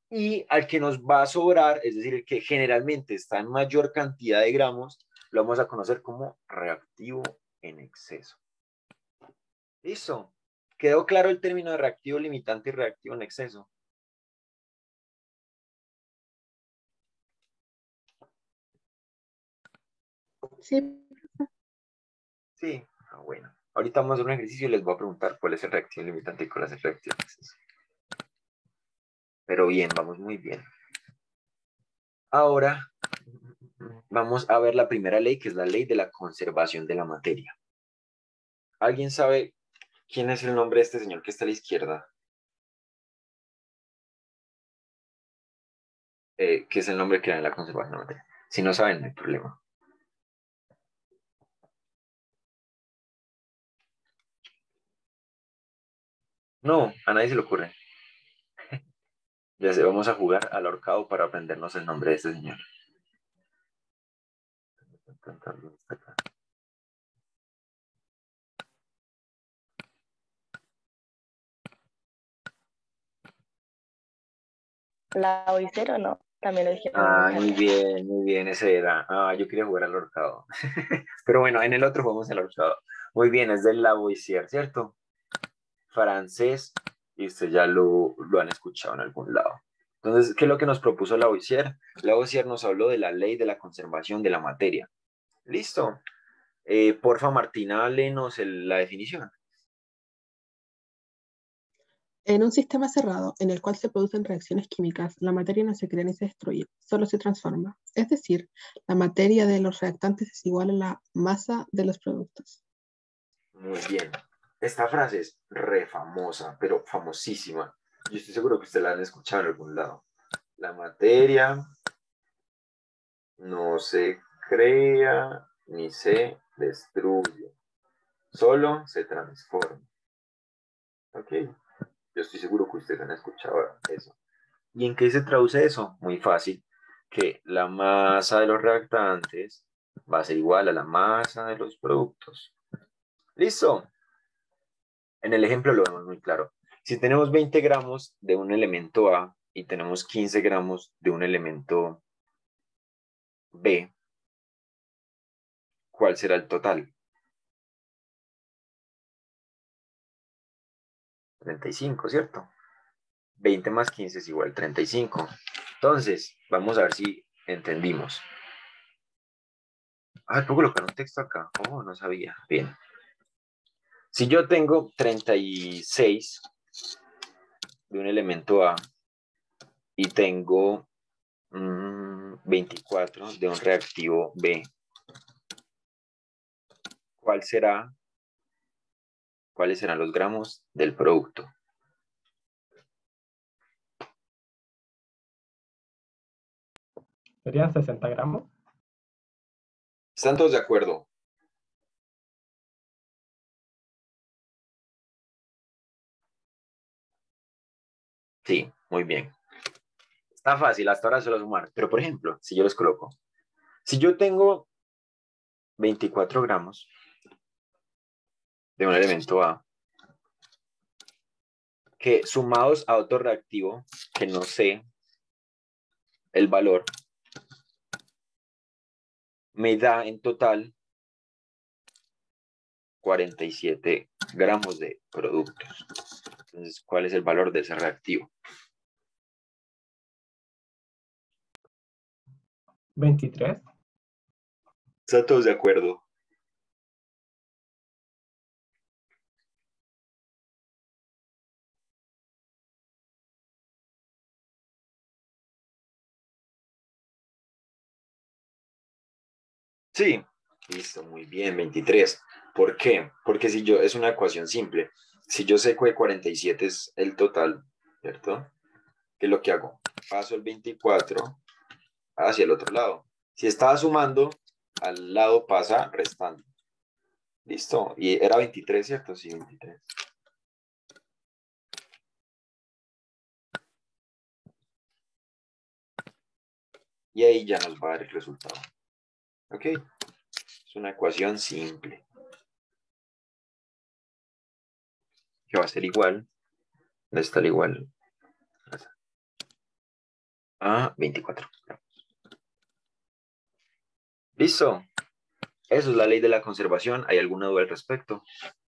Y al que nos va a sobrar, es decir, el que generalmente está en mayor cantidad de gramos, lo vamos a conocer como reactivo en exceso. ¿Listo? ¿Quedó claro el término de reactivo limitante y reactivo en exceso? Sí, Sí. Bueno. Ahorita vamos a hacer un ejercicio y les voy a preguntar cuál es el reactivo limitante y cuál es el reactivo en exceso. Pero bien, vamos muy bien. Ahora vamos a ver la primera ley, que es la ley de la conservación de la materia. ¿Alguien sabe quién es el nombre de este señor que está a la izquierda? ¿Qué es el nombre que da en la conservación de la materia? Si no saben, no hay problema. No, a nadie se le ocurre. Ya sé, vamos a jugar al ahorcado para aprendernos el nombre de este señor. Lavoisier o no, también lo dijeron Ah, en el chat. muy bien, ese era. Ah, yo quería jugar al ahorcado. Pero bueno, en el otro jugamos al ahorcado. Muy bien, es del Lavoisier, ¿cierto? Francés, y ustedes ya lo han escuchado en algún lado. Entonces, ¿qué es lo que nos propuso Lavoisier? Lavoisier nos habló de la ley de la conservación de la materia. ¿Listo? Porfa, Martina, léenos la definición. en un sistema cerrado en el cual se producen reacciones químicas, la materia no se crea ni se destruye, solo se transforma. Es decir, la materia de los reactantes es igual a la masa de los productos. Muy bien. Esta frase es re famosa, pero famosísima. Yo estoy seguro que ustedes la han escuchado en algún lado. La materia no se crea ni se destruye, solo se transforma. Ok, yo estoy seguro que ustedes han escuchado eso. ¿Y en qué se traduce eso? Muy fácil, que la masa de los reactantes va a ser igual a la masa de los productos. ¿Listo? En el ejemplo lo vemos muy claro. Si tenemos 20 gramos de un elemento A y tenemos 15 gramos de un elemento B, ¿cuál será el total? 35, ¿cierto? 20 más 15 es igual a 35. Entonces, vamos a ver si entendimos. Ah, ¿puedo colocar un texto acá? Oh, no sabía. Bien. Si yo tengo 36 de un elemento A y tengo 24 de un reactivo B, ¿cuáles serán los gramos del producto? ¿Serían 60 gramos? ¿Están todos de acuerdo? Sí, muy bien. Está fácil, hasta ahora solo sumar. Pero, por ejemplo, si yo les coloco, si yo tengo 24 gramos de un elemento A, que sumados a otro reactivo, que no sé el valor, me da en total 47 gramos de productos. Entonces, ¿cuál es el valor de ese reactivo? 23. ¿Están todos de acuerdo? Sí, listo, muy bien, 23. ¿Por qué? Porque es una ecuación simple. Si yo sé que 47 es el total, ¿cierto? ¿Qué es lo que hago? Paso el 24 hacia el otro lado. Si estaba sumando, al lado pasa restando. ¿Listo? Y era 23, ¿cierto? Sí, 23. Y ahí ya nos va a dar el resultado. ¿Ok? Es una ecuación simple. Que va a ser igual. Va a estar igual a 24. ¿Listo? Eso es la ley de la conservación. ¿Hay alguna duda al respecto?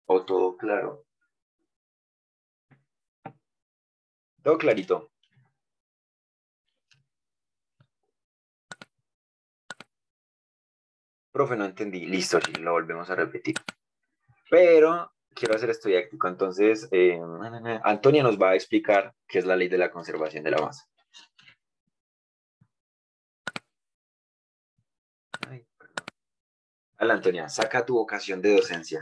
¿O todo claro? Todo clarito. Profe, no entendí. Listo, sí, lo volvemos a repetir. Pero quiero hacer esto didáctico. Entonces, Antonia nos va a explicar qué es la ley de la conservación de la masa. Ay, perdón. Hola, Antonia, saca tu vocación de docencia.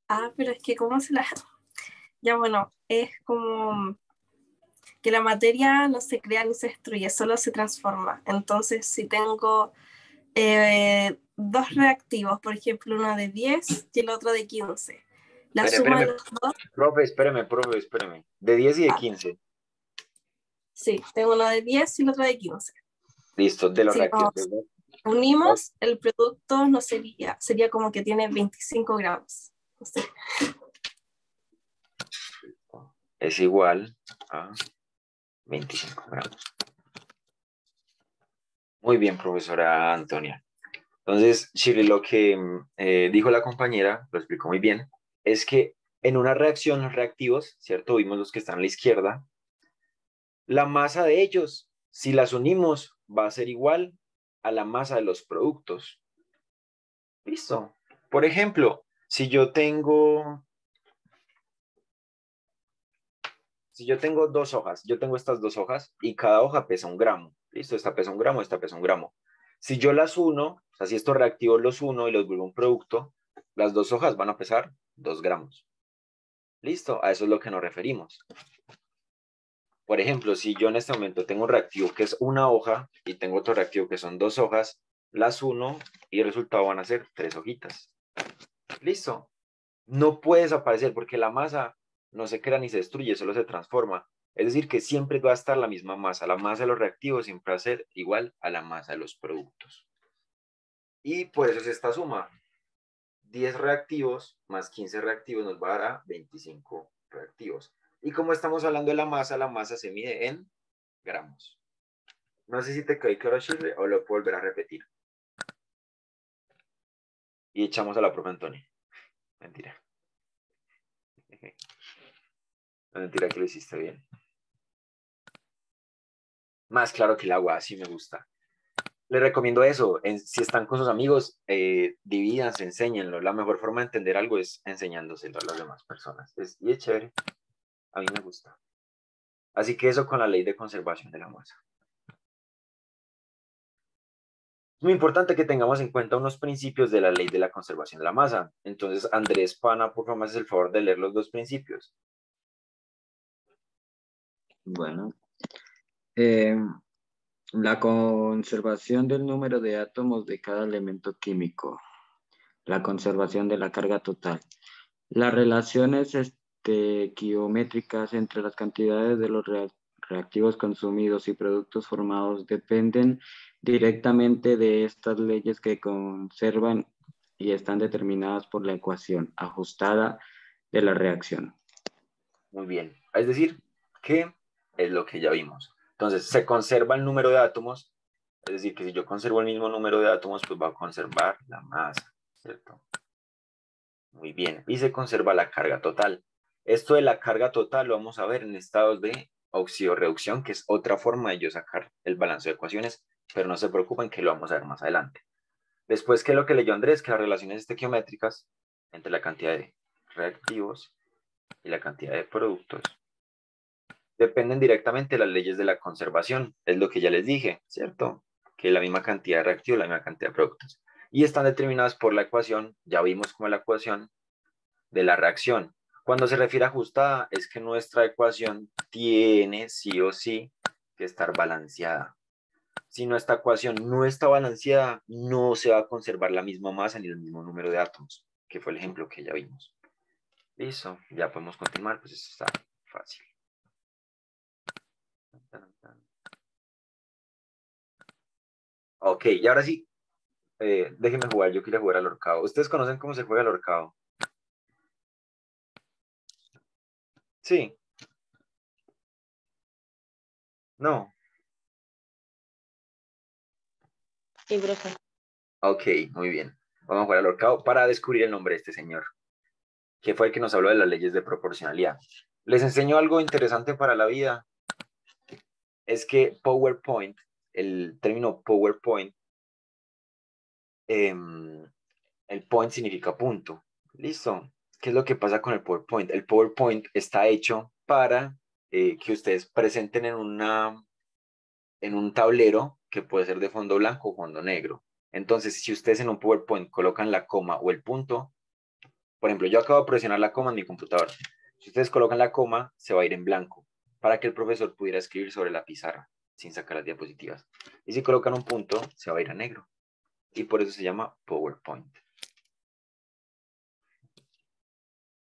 Ah, pero es que cómo se la... Ya bueno, es como que la materia no se crea ni se destruye, solo se transforma. Entonces, si tengo dos reactivos, por ejemplo, uno de 10 y el otro de 15, la suma de Espéreme, los dos, profe, espéreme. De 10 y de 15. sí, tengo uno de 10 y el otro de 15. Listo, de los Si reactivos. nos unimos, el producto no sería como que tiene 25 gramos. No sé. Es igual a 25 gramos. Muy bien, profesora Antonia. Entonces, Shirley, lo que dijo la compañera, lo explicó muy bien, es que en una reacción, los reactivos, ¿cierto? Vimos los que están a la izquierda, la masa de ellos, si las unimos, va a ser igual a la masa de los productos. ¿Listo? Por ejemplo, si yo tengo dos hojas, yo tengo estas dos hojas y cada hoja pesa 1 gramo. ¿Listo? Esta pesa 1 gramo, esta pesa 1 gramo. Si yo las uno, o sea, si estos reactivos los uno y los vuelvo un producto, las dos hojas van a pesar 2 gramos. ¿Listo? A eso es lo que nos referimos. Por ejemplo, si yo en este momento tengo un reactivo que es una hoja y tengo otro reactivo que son 2 hojas, las uno y el resultado van a ser 3 hojitas. ¿Listo? No puede desaparecer porque la masa no se crea ni se destruye, solo se transforma. Es decir, que siempre va a estar la misma masa. La masa de los reactivos siempre va a ser igual a la masa de los productos. Y por eso es esta suma. 10 reactivos más 15 reactivos nos va a dar a 25 reactivos. Y como estamos hablando de la masa se mide en gramos. No sé si te quedó claro, Shirley, o lo puedo volver a repetir. Y echamos a la profe Antonia. Mentira. Mentira que lo hiciste bien. Más claro que el agua, así me gusta. Les recomiendo eso. Si están con sus amigos, divídanse, enséñenlo. La mejor forma de entender algo es enseñándoselo a las demás personas. Y es chévere. A mí me gusta. Así que eso con la ley de conservación de la masa. Es muy importante que tengamos en cuenta unos principios de la ley de la conservación de la masa. Entonces, Andrés Pana, por favor, me haces el favor de leer los dos principios. Bueno, la conservación del número de átomos de cada elemento químico, la conservación de la carga total, las relaciones estequiométricas entre las cantidades de los reactivos consumidos y productos formados dependen directamente de estas leyes que conservan y están determinadas por la ecuación ajustada de la reacción. Muy bien. Es decir, que es lo que ya vimos. Entonces, se conserva el número de átomos. Es decir, que si yo conservo el mismo número de átomos, pues va a conservar la masa, ¿cierto? Muy bien. Y se conserva la carga total. Esto de la carga total lo vamos a ver en estados de oxidorreducción, que es otra forma de yo sacar el balance de ecuaciones, pero no se preocupen que lo vamos a ver más adelante. Después, ¿qué es lo que leyó Andrés? Que las relaciones estequiométricas entre la cantidad de reactivos y la cantidad de productos dependen directamente de las leyes de la conservación. Es lo que ya les dije, ¿cierto? Que la misma cantidad de reactivos, la misma cantidad de productos. Y están determinadas por la ecuación, ya vimos como la ecuación de la reacción. Cuando se refiere a ajustada, es que nuestra ecuación tiene sí o sí que estar balanceada. Si nuestra ecuación no está balanceada, no se va a conservar la misma masa ni el mismo número de átomos, que fue el ejemplo que ya vimos. Listo, ya podemos continuar, pues esto está fácil. Ok, y ahora sí, déjenme jugar, yo quiero jugar al ahorcado. ¿Ustedes conocen cómo se juega al ahorcado? Sí. No. Sí, profe. Ok, muy bien. Vamos a jugar al ahorcado para descubrir el nombre de este señor, que fue el que nos habló de las leyes de proporcionalidad. Les enseño algo interesante para la vida. Es que PowerPoint, el término PowerPoint, el point significa punto. ¿Listo? ¿Qué es lo que pasa con el PowerPoint? El PowerPoint está hecho para que ustedes presenten en un tablero que puede ser de fondo blanco o fondo negro. Entonces, si ustedes en un PowerPoint colocan la coma o el punto, por ejemplo, yo acabo de presionar la coma en mi computador. Si ustedes colocan la coma, se va a ir en blanco para que el profesor pudiera escribir sobre la pizarra sin sacar las diapositivas. Y si colocan un punto, se va a ir a negro. Y por eso se llama PowerPoint.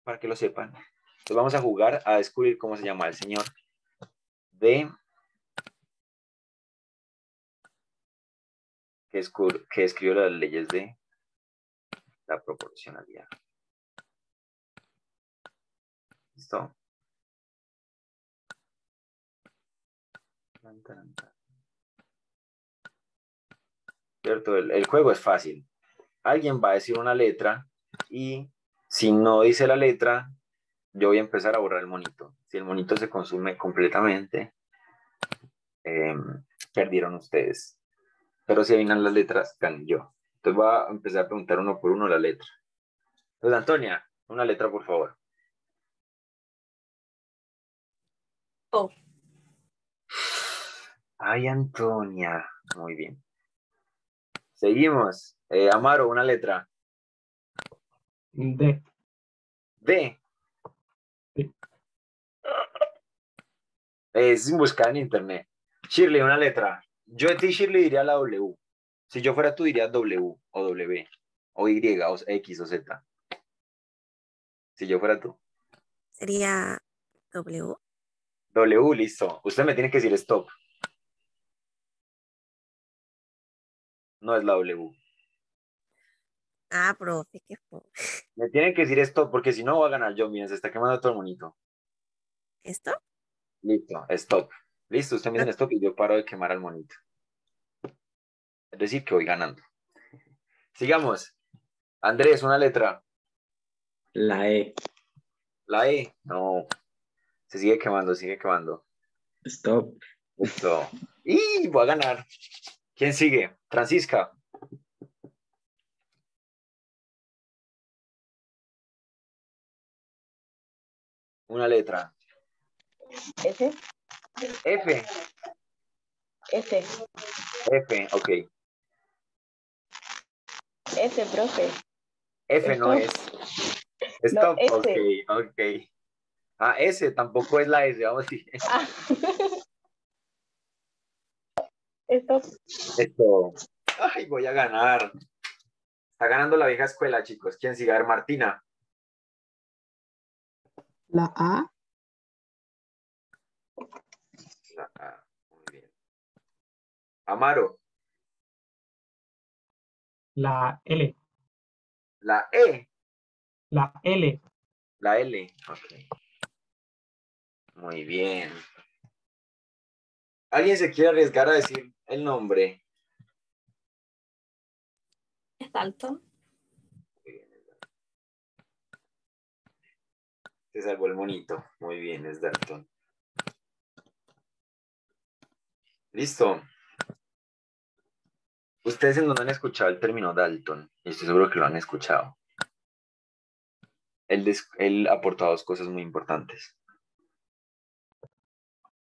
Para que lo sepan. Entonces vamos a jugar a descubrir cómo se llama el señor que escribió las leyes de la proporcionalidad. ¿Listo? ¿Cierto? El juego es fácil. Alguien va a decir una letra y si no dice la letra, yo voy a empezar a borrar el monito. Si el monito se consume completamente, perdieron ustedes. Pero si adivinan las letras, gané yo. Entonces voy a empezar a preguntar uno por uno la letra. Entonces, Antonia, una letra, por favor. O. Ay, Antonia. Muy bien. Seguimos. Amaro, una letra. D. D. Sí. Sin buscar en internet. Shirley, una letra. Yo de ti, Shirley, diría la W. Si yo fuera tú, dirías W o W. O Y o X o Z. Si yo fuera tú. Sería W. W, listo. Usted me tiene que decir stop. No es la W. Ah, profe, qué fue. Me tiene que decir stop porque si no voy a ganar yo. Miren, se está quemando todo el monito. ¿Esto? Listo, stop. Listo, usted me dice stop y yo paro de quemar al monito. Es decir, que voy ganando. Sigamos. Andrés, una letra. La E. La E. No. Se sigue quemando, sigue quemando. Stop. Listo. Y voy a ganar. ¿Quién sigue? Francisca. Una letra. F. F. F. F, ok. F, profe. F no es. No, Stop, ok, S. ok. Ah, S tampoco es la S, vamos a decir. Ah. Stop. Esto. Ay, voy a ganar. Está ganando la vieja escuela, chicos. ¿Quién sigue? A ver, Martina. La A. La A, muy bien. Amaro. La L. La E. La L. La L. Ok. Muy bien. ¿Alguien se quiere arriesgar a decir el nombre? Es Dalton. Muy bien, es Dalton. Se salvó el monito. Muy bien, es Dalton. Listo. Ustedes en dónde han escuchado el término Dalton, y estoy seguro que lo han escuchado. Él aporta dos cosas muy importantes.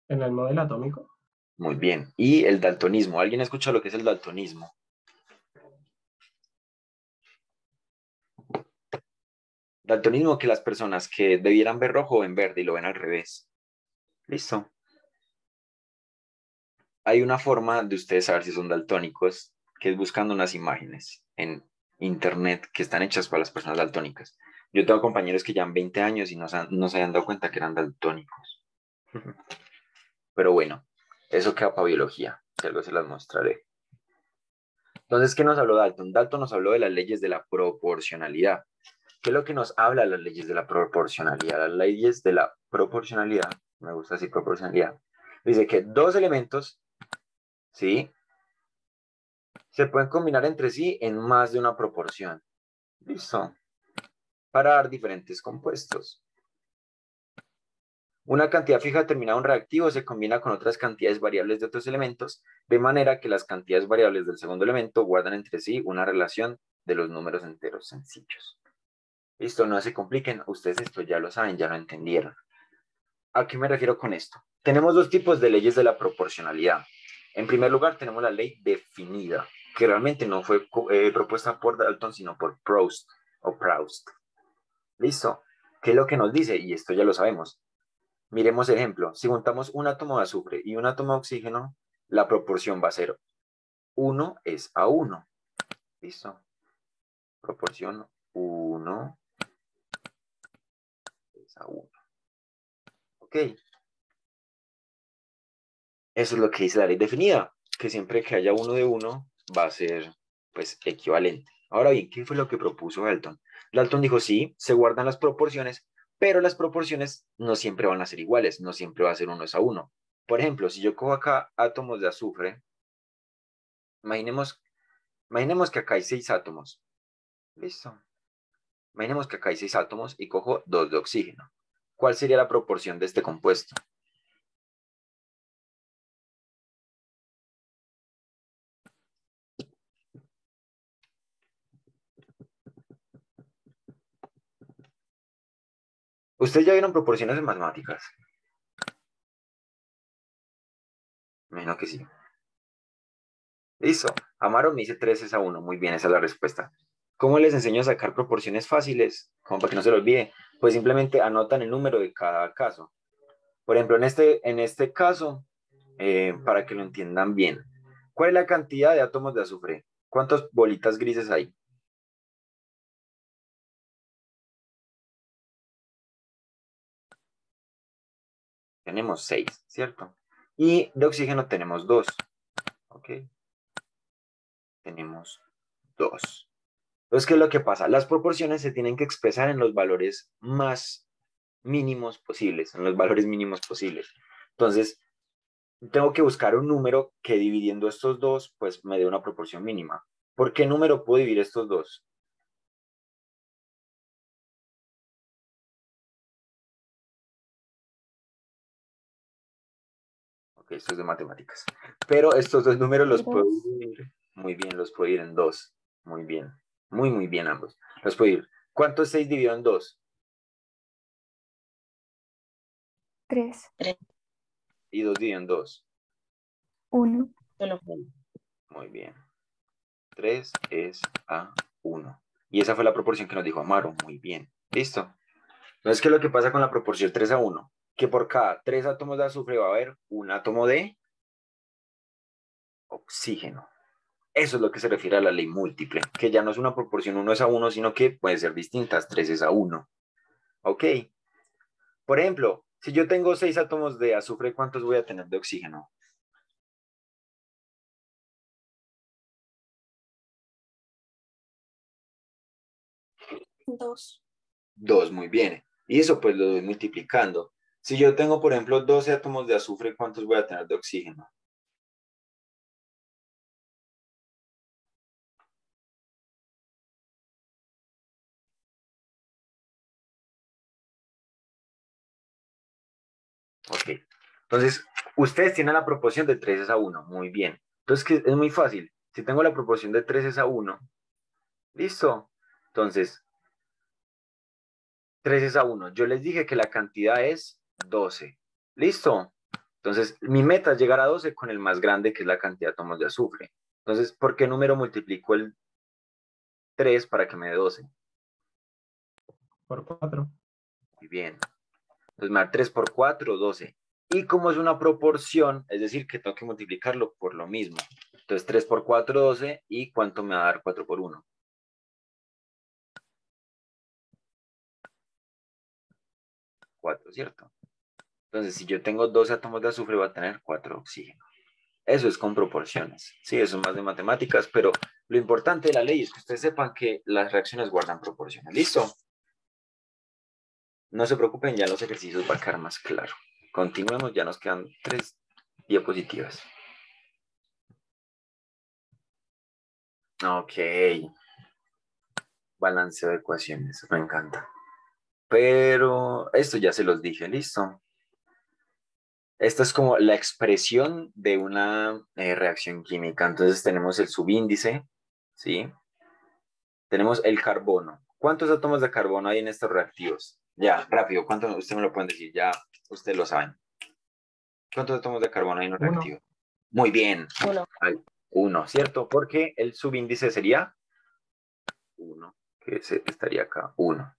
En el modelo atómico. Muy bien. Y el daltonismo. ¿Alguien ha escuchado lo que es el daltonismo? Daltonismo, que las personas que debieran ver rojo ven verde y lo ven al revés. Listo. Hay una forma de ustedes saber si son daltónicos, que es buscando unas imágenes en internet que están hechas para las personas daltónicas. Yo tengo compañeros que llevan 20 años y no se habían dado cuenta que eran daltónicos. Pero bueno, eso queda para biología, que algo se las mostraré. Entonces, ¿qué nos habló Dalton? Dalton nos habló de las leyes de la proporcionalidad. ¿Qué es lo que nos habla de las leyes de la proporcionalidad? Las leyes de la proporcionalidad, me gusta decir proporcionalidad, dice que dos elementos, ¿sí?, se pueden combinar entre sí en más de una proporción. ¿Listo? Para dar diferentes compuestos. Una cantidad fija determinada de un reactivo se combina con otras cantidades variables de otros elementos, de manera que las cantidades variables del segundo elemento guardan entre sí una relación de los números enteros sencillos. Listo, no se compliquen, ustedes esto ya lo saben, ya lo entendieron. ¿A qué me refiero con esto? Tenemos dos tipos de leyes de la proporcionalidad. En primer lugar, tenemos la ley definida, que realmente no fue propuesta por Dalton, sino por Proust o Proust. ¿Listo? ¿Qué es lo que nos dice? Y esto ya lo sabemos. Miremos el ejemplo. Si juntamos un átomo de azufre y un átomo de oxígeno, la proporción va a ser 1 es a 1. ¿Listo? Proporción 1 es a 1. Ok. Eso es lo que dice la ley definida, que siempre que haya uno de uno va a ser, pues, equivalente. Ahora bien, ¿qué fue lo que propuso Dalton? Dalton dijo, sí, se guardan las proporciones, pero las proporciones no siempre van a ser iguales, no siempre va a ser 1 es a 1. Por ejemplo, si yo cojo acá átomos de azufre, imaginemos que acá hay 6 átomos. ¿Listo? Imaginemos que acá hay 6 átomos y cojo 2 de oxígeno. ¿Cuál sería la proporción de este compuesto? Ustedes ya vieron proporciones en matemáticas. Me imagino que sí. Listo. Amaro me dice 3 es a 1. Muy bien, esa es la respuesta. ¿Cómo les enseño a sacar proporciones fáciles? Como para que no se lo olvide. Pues simplemente anotan el número de cada caso. Por ejemplo, en este caso, para que lo entiendan bien. ¿Cuál es la cantidad de átomos de azufre? ¿Cuántas bolitas grises hay? Tenemos 6, ¿cierto? Y de oxígeno tenemos 2. ¿Ok? Tenemos 2. Entonces, ¿qué es lo que pasa? Las proporciones se tienen que expresar en los valores más mínimos posibles, en los valores mínimos posibles. Entonces, tengo que buscar un número que dividiendo estos dos, pues me dé una proporción mínima. ¿Por qué número puedo dividir estos dos? Ok, esto es de matemáticas. Pero estos dos números los puedo dividir. Muy bien, los puedo dividir en 2. Muy bien. Muy, muy bien ambos. Los puedo dividir. ¿Cuánto es 6 dividido en 2? 3, Y 2 dividido en 2. 1. Muy bien. 3 es a 1. Y esa fue la proporción que nos dijo Amaro. Muy bien. ¿Listo? Entonces, ¿qué es lo que pasa con la proporción 3 a 1? Que por cada 3 átomos de azufre va a haber un átomo de oxígeno. Eso es lo que se refiere a la ley múltiple, que ya no es una proporción 1 es a 1, sino que pueden ser distintas, 3 es a 1. ¿Ok? Por ejemplo, si yo tengo 6 átomos de azufre, ¿cuántos voy a tener de oxígeno? 2. 2, muy bien. Y eso pues lo voy multiplicando. Si yo tengo, por ejemplo, 12 átomos de azufre, ¿cuántos voy a tener de oxígeno? Ok. Entonces, ustedes tienen la proporción de 3 es a 1. Muy bien. Entonces, que es muy fácil. Si tengo la proporción de 3 es a 1, listo. Entonces, 3 es a 1. Yo les dije que la cantidad es 12. ¿Listo? Entonces, mi meta es llegar a 12 con el más grande, que es la cantidad de átomos de azufre. Entonces, ¿por qué número multiplico el 3 para que me dé 12? por 4. Muy bien. Entonces me da 3 por 4, 12. Y como es una proporción, es decir, que tengo que multiplicarlo por lo mismo. Entonces 3 por 4, 12. ¿Y cuánto me va a dar 4 por 1? 4, ¿cierto? Entonces, si yo tengo 12 átomos de azufre, voy a tener 4 oxígenos. Eso es con proporciones. Sí, eso es más de matemáticas, pero lo importante de la ley es que ustedes sepan que las reacciones guardan proporciones. ¿Listo? No se preocupen, ya los ejercicios va a quedar más claro. Continuemos, ya nos quedan 3 diapositivas. Ok. Balanceo de ecuaciones, me encanta. Pero esto ya se los dije, ¿listo? Esto es como la expresión de una reacción química. Entonces tenemos el subíndice, ¿sí? Tenemos el carbono. ¿Cuántos átomos de carbono hay en estos reactivos? Ya, rápido, ¿cuántos? Ustedes me lo pueden decir, ya ustedes lo saben. ¿Cuántos átomos de carbono hay en un reactivo? Muy bien. 1. 1, ¿cierto? Porque el subíndice sería 1, que estaría acá, 1.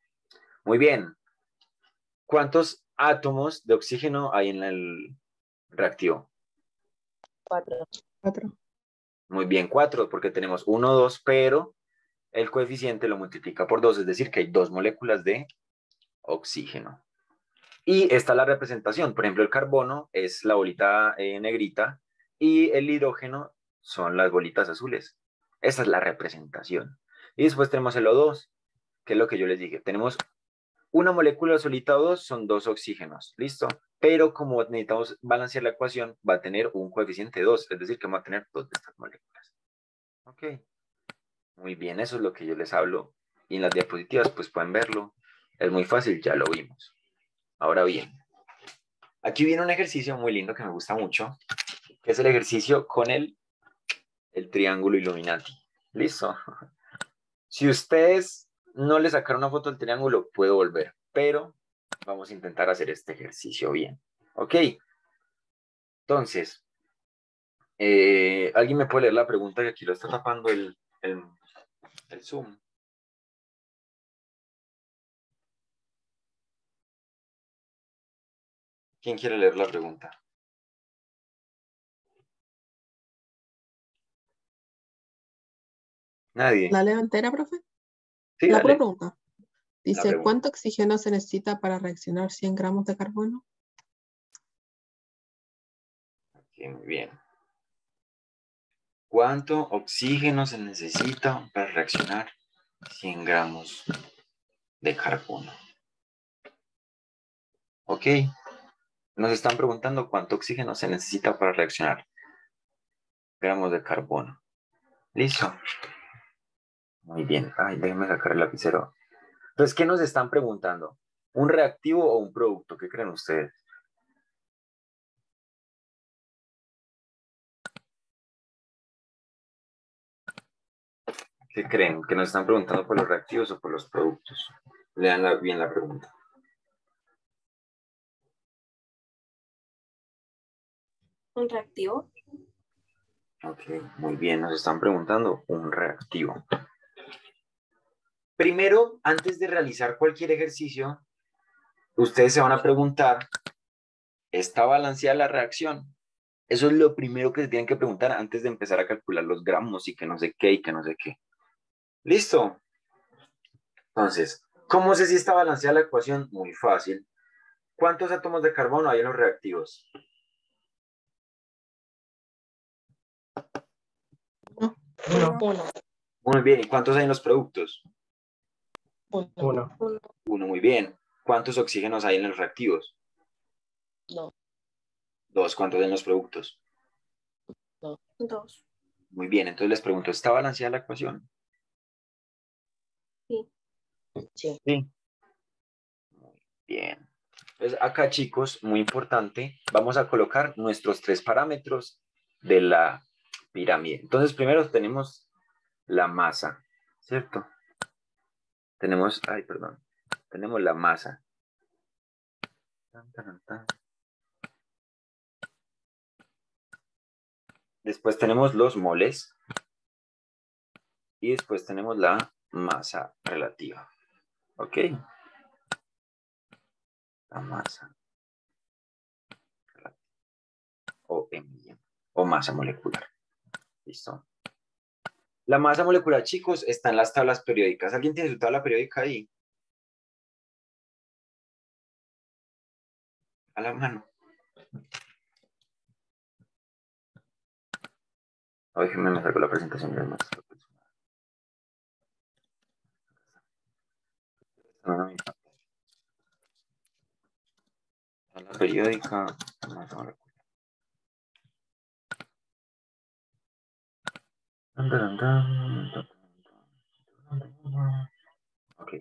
Muy bien. ¿Cuántos átomos de oxígeno hay en el reactivo? 4. 4. Muy bien, 4, porque tenemos 1, 2, pero el coeficiente lo multiplica por 2, es decir, que hay 2 moléculas de oxígeno. Y esta es la representación. Por ejemplo, el carbono es la bolita negrita y el hidrógeno son las bolitas azules. Esa es la representación. Y después tenemos el O2, que es lo que yo les dije. Tenemos una molécula solita O2, son 2 oxígenos. ¿Listo? Pero como necesitamos balancear la ecuación, va a tener un coeficiente 2, es decir, que va a tener 2 de estas moléculas. Ok. Muy bien, eso es lo que yo les hablo. Y en las diapositivas, pues pueden verlo. Es muy fácil, ya lo vimos. Ahora bien, aquí viene un ejercicio muy lindo que me gusta mucho, que es el ejercicio con el triángulo Illuminati. ¿Listo? Si ustedes no le sacaron una foto del triángulo, puedo volver, pero vamos a intentar hacer este ejercicio bien. ¿Ok? Entonces, ¿alguien me puede leer la pregunta que aquí lo está tapando el Zoom? ¿Quién quiere leer la pregunta? Nadie. ¿La leo entera, profe? Sí, La pura dale. pregunta. Dice, pregunta. ¿cuánto oxígeno se necesita para reaccionar 100 gramos de carbono? Okay, muy bien. ¿Cuánto oxígeno se necesita para reaccionar 100 gramos de carbono? Ok. Nos están preguntando cuánto oxígeno se necesita para reaccionar gramos de carbono. ¿Listo? Muy bien. Ay, déjenme sacar el lapicero. Entonces, ¿qué nos están preguntando? ¿Un reactivo o un producto? ¿Qué creen ustedes? ¿Qué creen? ¿Que nos están preguntando por los reactivos o por los productos? Lean bien la pregunta. ¿Un reactivo? Ok, muy bien. Nos están preguntando un reactivo. Primero, antes de realizar cualquier ejercicio, ustedes se van a preguntar, ¿está balanceada la reacción? Eso es lo primero que se tienen que preguntar antes de empezar a calcular los gramos y que no sé qué y que no sé qué. ¿Listo? Entonces, ¿cómo sé si está balanceada la ecuación? Muy fácil. ¿Cuántos átomos de carbono hay en los reactivos? No. 1. 1. Muy bien. ¿Y cuántos hay en los productos? 1. 1. 1, muy bien. ¿Cuántos oxígenos hay en los reactivos? 2. 2. ¿Cuántos hay en los productos? 2. Muy bien. Entonces les pregunto, ¿está balanceada la ecuación? Sí. Sí. Sí. Muy bien. Entonces acá, chicos, muy importante, vamos a colocar nuestros 3 parámetros de la pirámide. Entonces, primero tenemos la masa, ¿cierto? Tenemos la masa. Después tenemos los moles. Y después tenemos la masa relativa. ¿Ok? la masa o M, o masa molecular. ¿Listo? La masa molecular, chicos, está en las tablas periódicas. ¿Alguien tiene su tabla periódica ahí? A la mano. Hoy que me saco la presentación de más. Tabla periódica, masa molecular. Ok.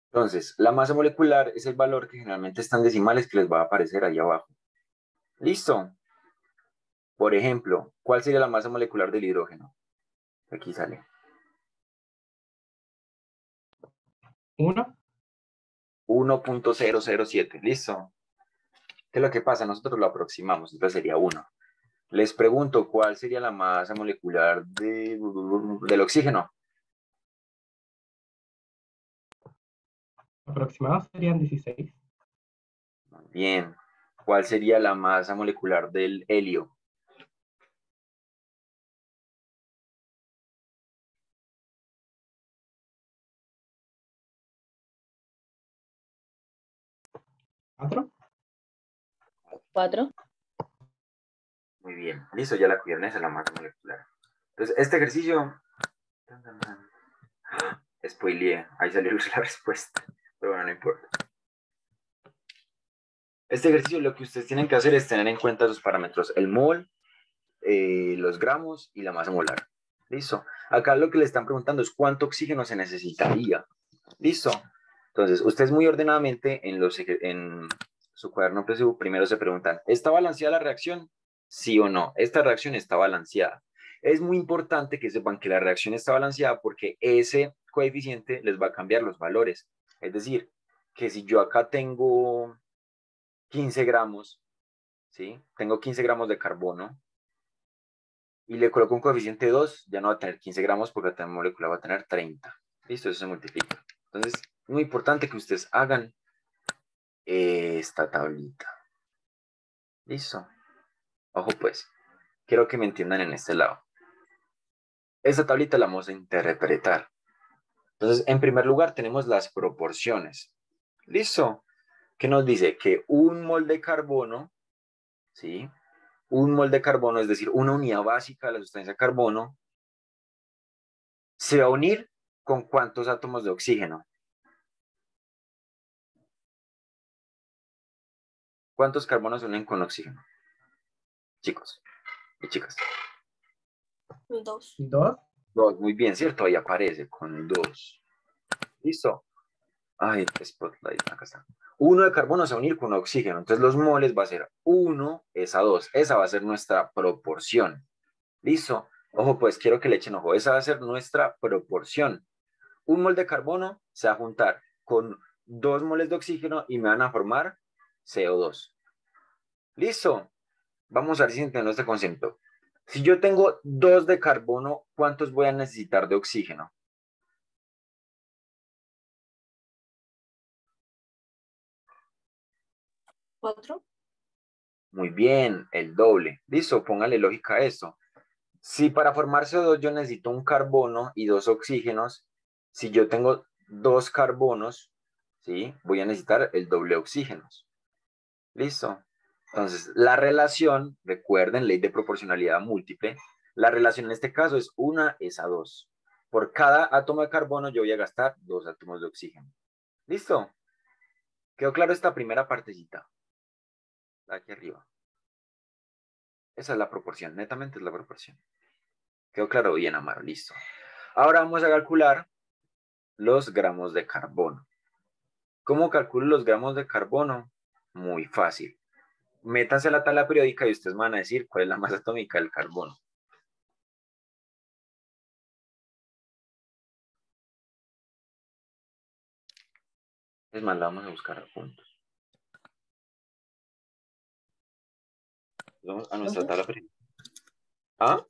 Entonces, la masa molecular es el valor que generalmente están decimales que les va a aparecer ahí abajo. ¿Listo? Por ejemplo, ¿cuál sería la masa molecular del hidrógeno? Aquí sale. 1. 1.007. ¿Listo? ¿Qué es lo que pasa? Nosotros lo aproximamos, entonces sería 1. Les pregunto, ¿cuál sería la masa molecular del oxígeno? Aproximados serían 16. Muy bien. ¿Cuál sería la masa molecular del helio? ¿4? 4. Muy bien. Listo, ya la cubierta es la masa molecular. Entonces, este ejercicio... Spoileé. Ahí salió la respuesta. Pero bueno, no importa. Este ejercicio lo que ustedes tienen que hacer es tener en cuenta esos parámetros. El mol, los gramos y la masa molar. ¿Listo? Acá lo que le están preguntando es cuánto oxígeno se necesitaría. ¿Listo? Entonces, ustedes muy ordenadamente en su cuaderno PSU primero se preguntan, ¿está balanceada la reacción? Sí o no. Esta reacción está balanceada. Es muy importante que sepan que la reacción está balanceada porque ese coeficiente les va a cambiar los valores. Es decir, que si yo acá tengo 15 gramos, ¿sí? Tengo 15 gramos de carbono y le coloco un coeficiente de 2, ya no va a tener 15 gramos porque la molécula va a tener 30. ¿Listo? Eso se multiplica. Entonces, muy importante que ustedes hagan esta tablita. ¿Listo? Ojo pues, quiero que me entiendan en este lado. Esta tablita la vamos a interpretar. Entonces, en primer lugar tenemos las proporciones. ¿Listo? ¿Qué nos dice? Que un mol de carbono, ¿sí? Un mol de carbono, es decir, una unidad básica de la sustancia carbono, se va a unir con ¿cuántos átomos de oxígeno? ¿Cuántos carbonos se unen con oxígeno? Chicos y chicas. 2. 2. 2, muy bien, ¿cierto? Ahí aparece con 2. ¿Listo? Ay, spotlight, acá está. 1 de carbono se va a unir con oxígeno. Entonces los moles va a ser 1 es a 2. Esa va a ser nuestra proporción. ¿Listo? Ojo, pues quiero que le echen ojo. Esa va a ser nuestra proporción. Un mol de carbono se va a juntar con 2 moles de oxígeno y me van a formar CO2. ¿Listo? Vamos a ver si entiendo este concepto. Si yo tengo 2 de carbono, ¿cuántos voy a necesitar de oxígeno? ¿4? Muy bien, el doble. Listo, póngale lógica a esto. Si para formar CO2 yo necesito un carbono y 2 oxígenos, si yo tengo 2 carbonos, ¿sí? Voy a necesitar el doble oxígenos. ¿Listo? Entonces, la relación, recuerden, ley de proporcionalidad múltiple, la relación en este caso es 1 es a 2. Por cada átomo de carbono yo voy a gastar 2 átomos de oxígeno. ¿Listo? ¿Quedó claro esta primera partecita? Aquí arriba. Esa es la proporción, netamente es la proporción. ¿Quedó claro? Bien, Amaro, listo. Ahora vamos a calcular los gramos de carbono. ¿Cómo calculo los gramos de carbono? Muy fácil. Métanse a la tabla periódica y ustedes me van a decir cuál es la masa atómica del carbono. Es más, la vamos a buscar juntos. Vamos a nuestra tabla periódica. ¿Ah?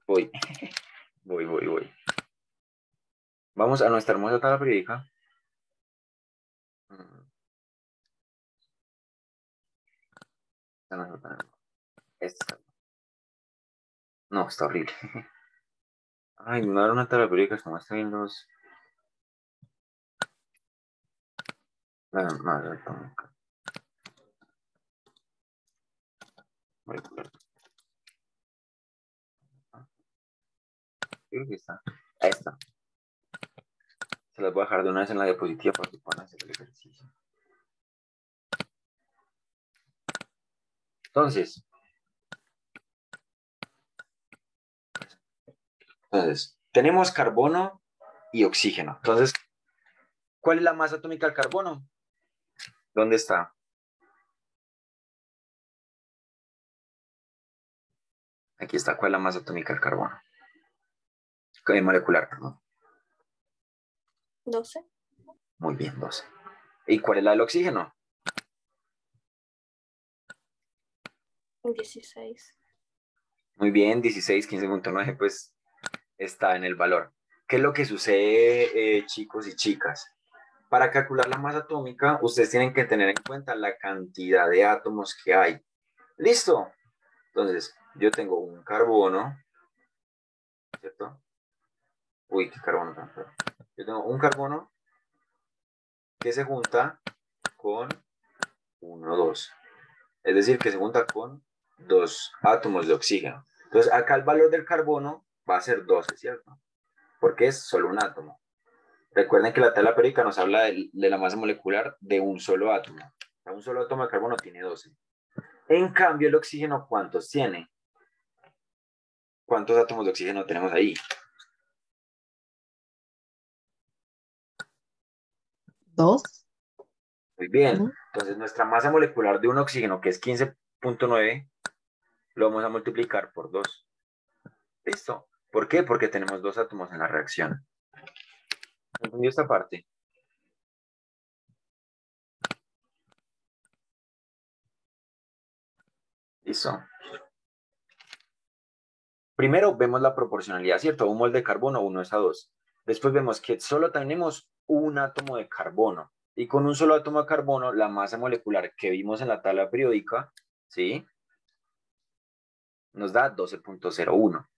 Voy. Voy. Vamos a nuestra hermosa tabla periódica. Esta no es tan- esta. No, está horrible. Ay, no era una tabla periódica como está bien los... La madre atómica. Molecular. Creo que está. Ahí está. Se las voy a dejar de una vez en la diapositiva para que puedan hacer el ejercicio. Entonces, tenemos carbono y oxígeno. Entonces, ¿cuál es la masa atómica del carbono? ¿Dónde está? Aquí está. ¿Cuál es la masa atómica del carbono? Molecular, perdón. 12. Muy bien, 12. ¿Y cuál es la del oxígeno? 16. Muy bien, 16, 15.9, pues está en el valor. ¿Qué es lo que sucede, chicos y chicas? Para calcular la masa atómica, ustedes tienen que tener en cuenta la cantidad de átomos que hay. ¿Listo? Entonces, yo tengo un carbono, ¿cierto? Uy, qué carbono tan feo. Yo tengo un carbono que se junta con 1, 2. Es decir, que se junta con 2 átomos de oxígeno. Entonces, acá el valor del carbono va a ser 12, ¿cierto? Porque es solo un átomo. Recuerden que la tabla periódica nos habla de la masa molecular de un solo átomo. O sea, un solo átomo de carbono tiene 12. En cambio, el oxígeno, ¿cuántos tiene? ¿Cuántos átomos de oxígeno tenemos ahí? 2. Muy bien. ¿No? Entonces, nuestra masa molecular de un oxígeno, que es 15.9, lo vamos a multiplicar por 2. ¿Listo? ¿Por qué? Porque tenemos 2 átomos en la reacción. ¿Entendió esta parte? Listo. Primero vemos la proporcionalidad, ¿cierto? Un mol de carbono, 1:2. Después vemos que solo tenemos un átomo de carbono. Y con un solo átomo de carbono, la masa molecular que vimos en la tabla periódica, ¿sí? Nos da 12.01.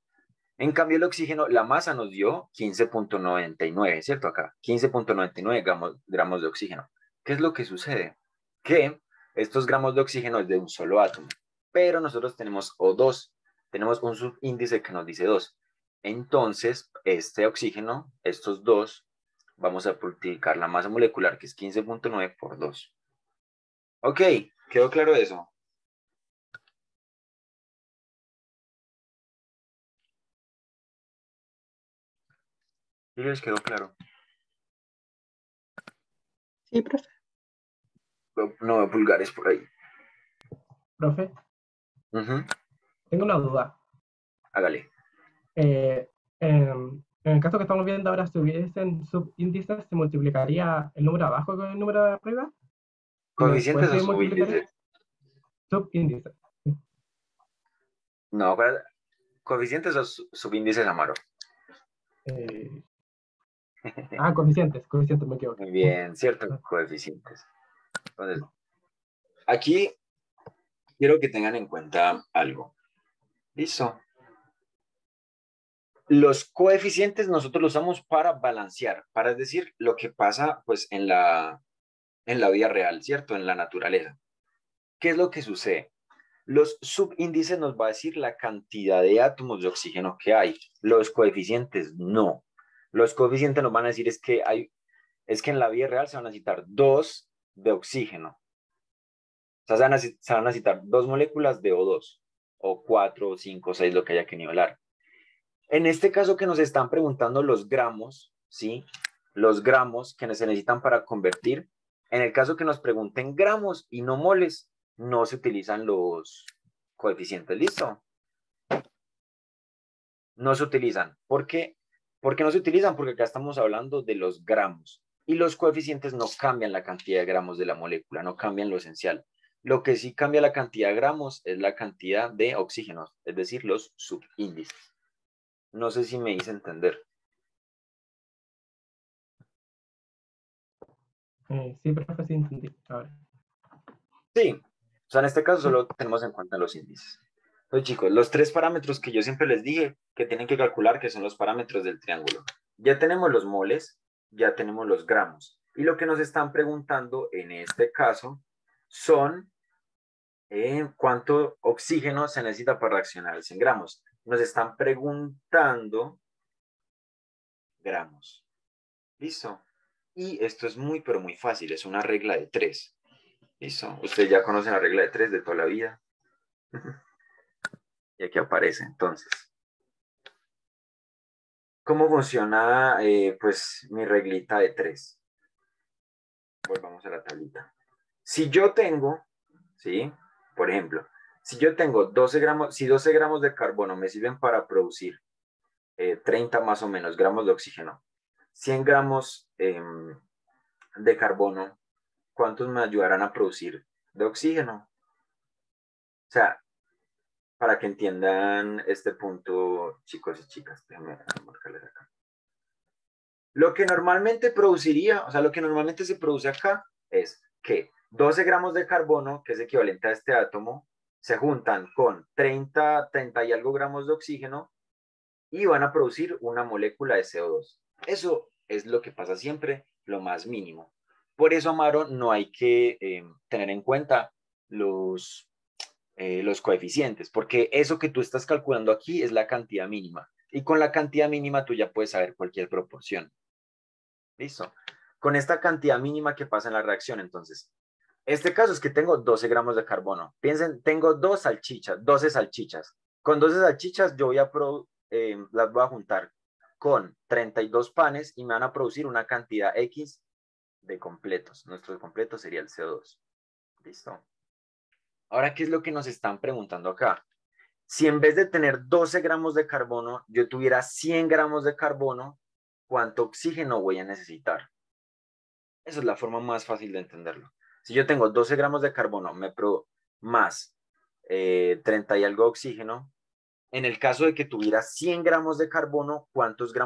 En cambio, el oxígeno, la masa nos dio 15.99, ¿cierto? Acá, 15.99 gramos de oxígeno. ¿Qué es lo que sucede? Que estos gramos de oxígeno es de un solo átomo, pero nosotros tenemos O2, tenemos un subíndice que nos dice 2. Entonces, este oxígeno, estos 2, vamos a multiplicar la masa molecular, que es 15.9 por 2. Ok, ¿quedó claro eso? ¿Sí les quedó claro? Sí, profe. No veo pulgares por ahí. Profe, tengo una duda. Hágale. En el caso que estamos viendo ahora, si hubiesen subíndices, ¿se multiplicaría el número abajo con el número de arriba? ¿Y después ¿Coeficientes o se multiplicaría? subíndices? Subíndices. No, coeficientes o subíndices, Amaro. Coeficientes, me equivoco. Muy bien, cierto, coeficientes. Entonces, aquí quiero que tengan en cuenta algo. Listo. Los coeficientes nosotros los usamos para balancear, para decir lo que pasa pues en la vida real, ¿cierto? En la naturaleza. ¿Qué es lo que sucede? Los subíndices nos va a decir la cantidad de átomos de oxígeno que hay. Los coeficientes no. Los coeficientes nos van a decir es que en la vida real se van a necesitar 2 de oxígeno. O sea, se van a necesitar 2 moléculas de O2, o 4, o 5, o 6, lo que haya que nivelar. En este caso que nos están preguntando los gramos, ¿sí? Los gramos que se necesitan para convertir. En el caso que nos pregunten gramos y no moles, no se utilizan los coeficientes. ¿Listo? No se utilizan. ¿Por qué? ¿Por qué no se utilizan? Porque acá estamos hablando de los gramos. Y los coeficientes no cambian la cantidad de gramos de la molécula, no cambian lo esencial. Lo que sí cambia la cantidad de gramos es la cantidad de oxígeno, es decir, los subíndices. No sé si me hice entender. Sí, profe, sí entendí. Ahora. Sí, O sea, en este caso solo tenemos en cuenta los índices. Entonces, chicos, los 3 parámetros que yo siempre les dije que tienen que calcular, que son los parámetros del triángulo. Ya tenemos los moles, ya tenemos los gramos. Y lo que nos están preguntando en este caso son cuánto oxígeno se necesita para reaccionar al 100 gramos. Nos están preguntando gramos. ¿Listo? Y esto es muy, pero muy fácil. Es una regla de 3. ¿Listo? Ustedes ya conocen la regla de 3 de toda la vida. Y aquí aparece, entonces. ¿Cómo funciona, pues, mi reglita de 3? Volvamos a la tablita. Si yo tengo, ¿sí? Por ejemplo, si yo tengo 12 gramos, si 12 gramos de carbono me sirven para producir 30 más o menos gramos de oxígeno, 100 gramos de carbono, ¿cuántos me ayudarán a producir de oxígeno? O sea, para que entiendan este punto, chicos y chicas, déjenme marcarles acá. Lo que normalmente produciría, o sea, lo que normalmente se produce acá es que 12 gramos de carbono, que es equivalente a este átomo, se juntan con 30 y algo gramos de oxígeno y van a producir una molécula de CO2. Eso es lo que pasa siempre, lo más mínimo. Por eso, Amaro, no hay que tener en cuenta los coeficientes, porque eso que tú estás calculando aquí es la cantidad mínima. Y con la cantidad mínima tú ya puedes saber cualquier proporción. ¿Listo? Con esta cantidad mínima que pasa en la reacción, entonces, este caso es que tengo 12 gramos de carbono. Piensen, tengo 12 salchichas. Con 12 salchichas yo las voy a juntar con 32 panes y me van a producir una cantidad X de completos. Nuestro completo sería el CO2. ¿Listo? Ahora, ¿qué es lo que nos están preguntando acá? Si en vez de tener 12 gramos de carbono, yo tuviera 100 gramos de carbono, ¿cuánto oxígeno voy a necesitar? Esa es la forma más fácil de entenderlo. Si yo tengo 12 gramos de carbono más 30 y algo de oxígeno, en el caso de que tuviera 100 gramos de carbono, ¿cuántos gramos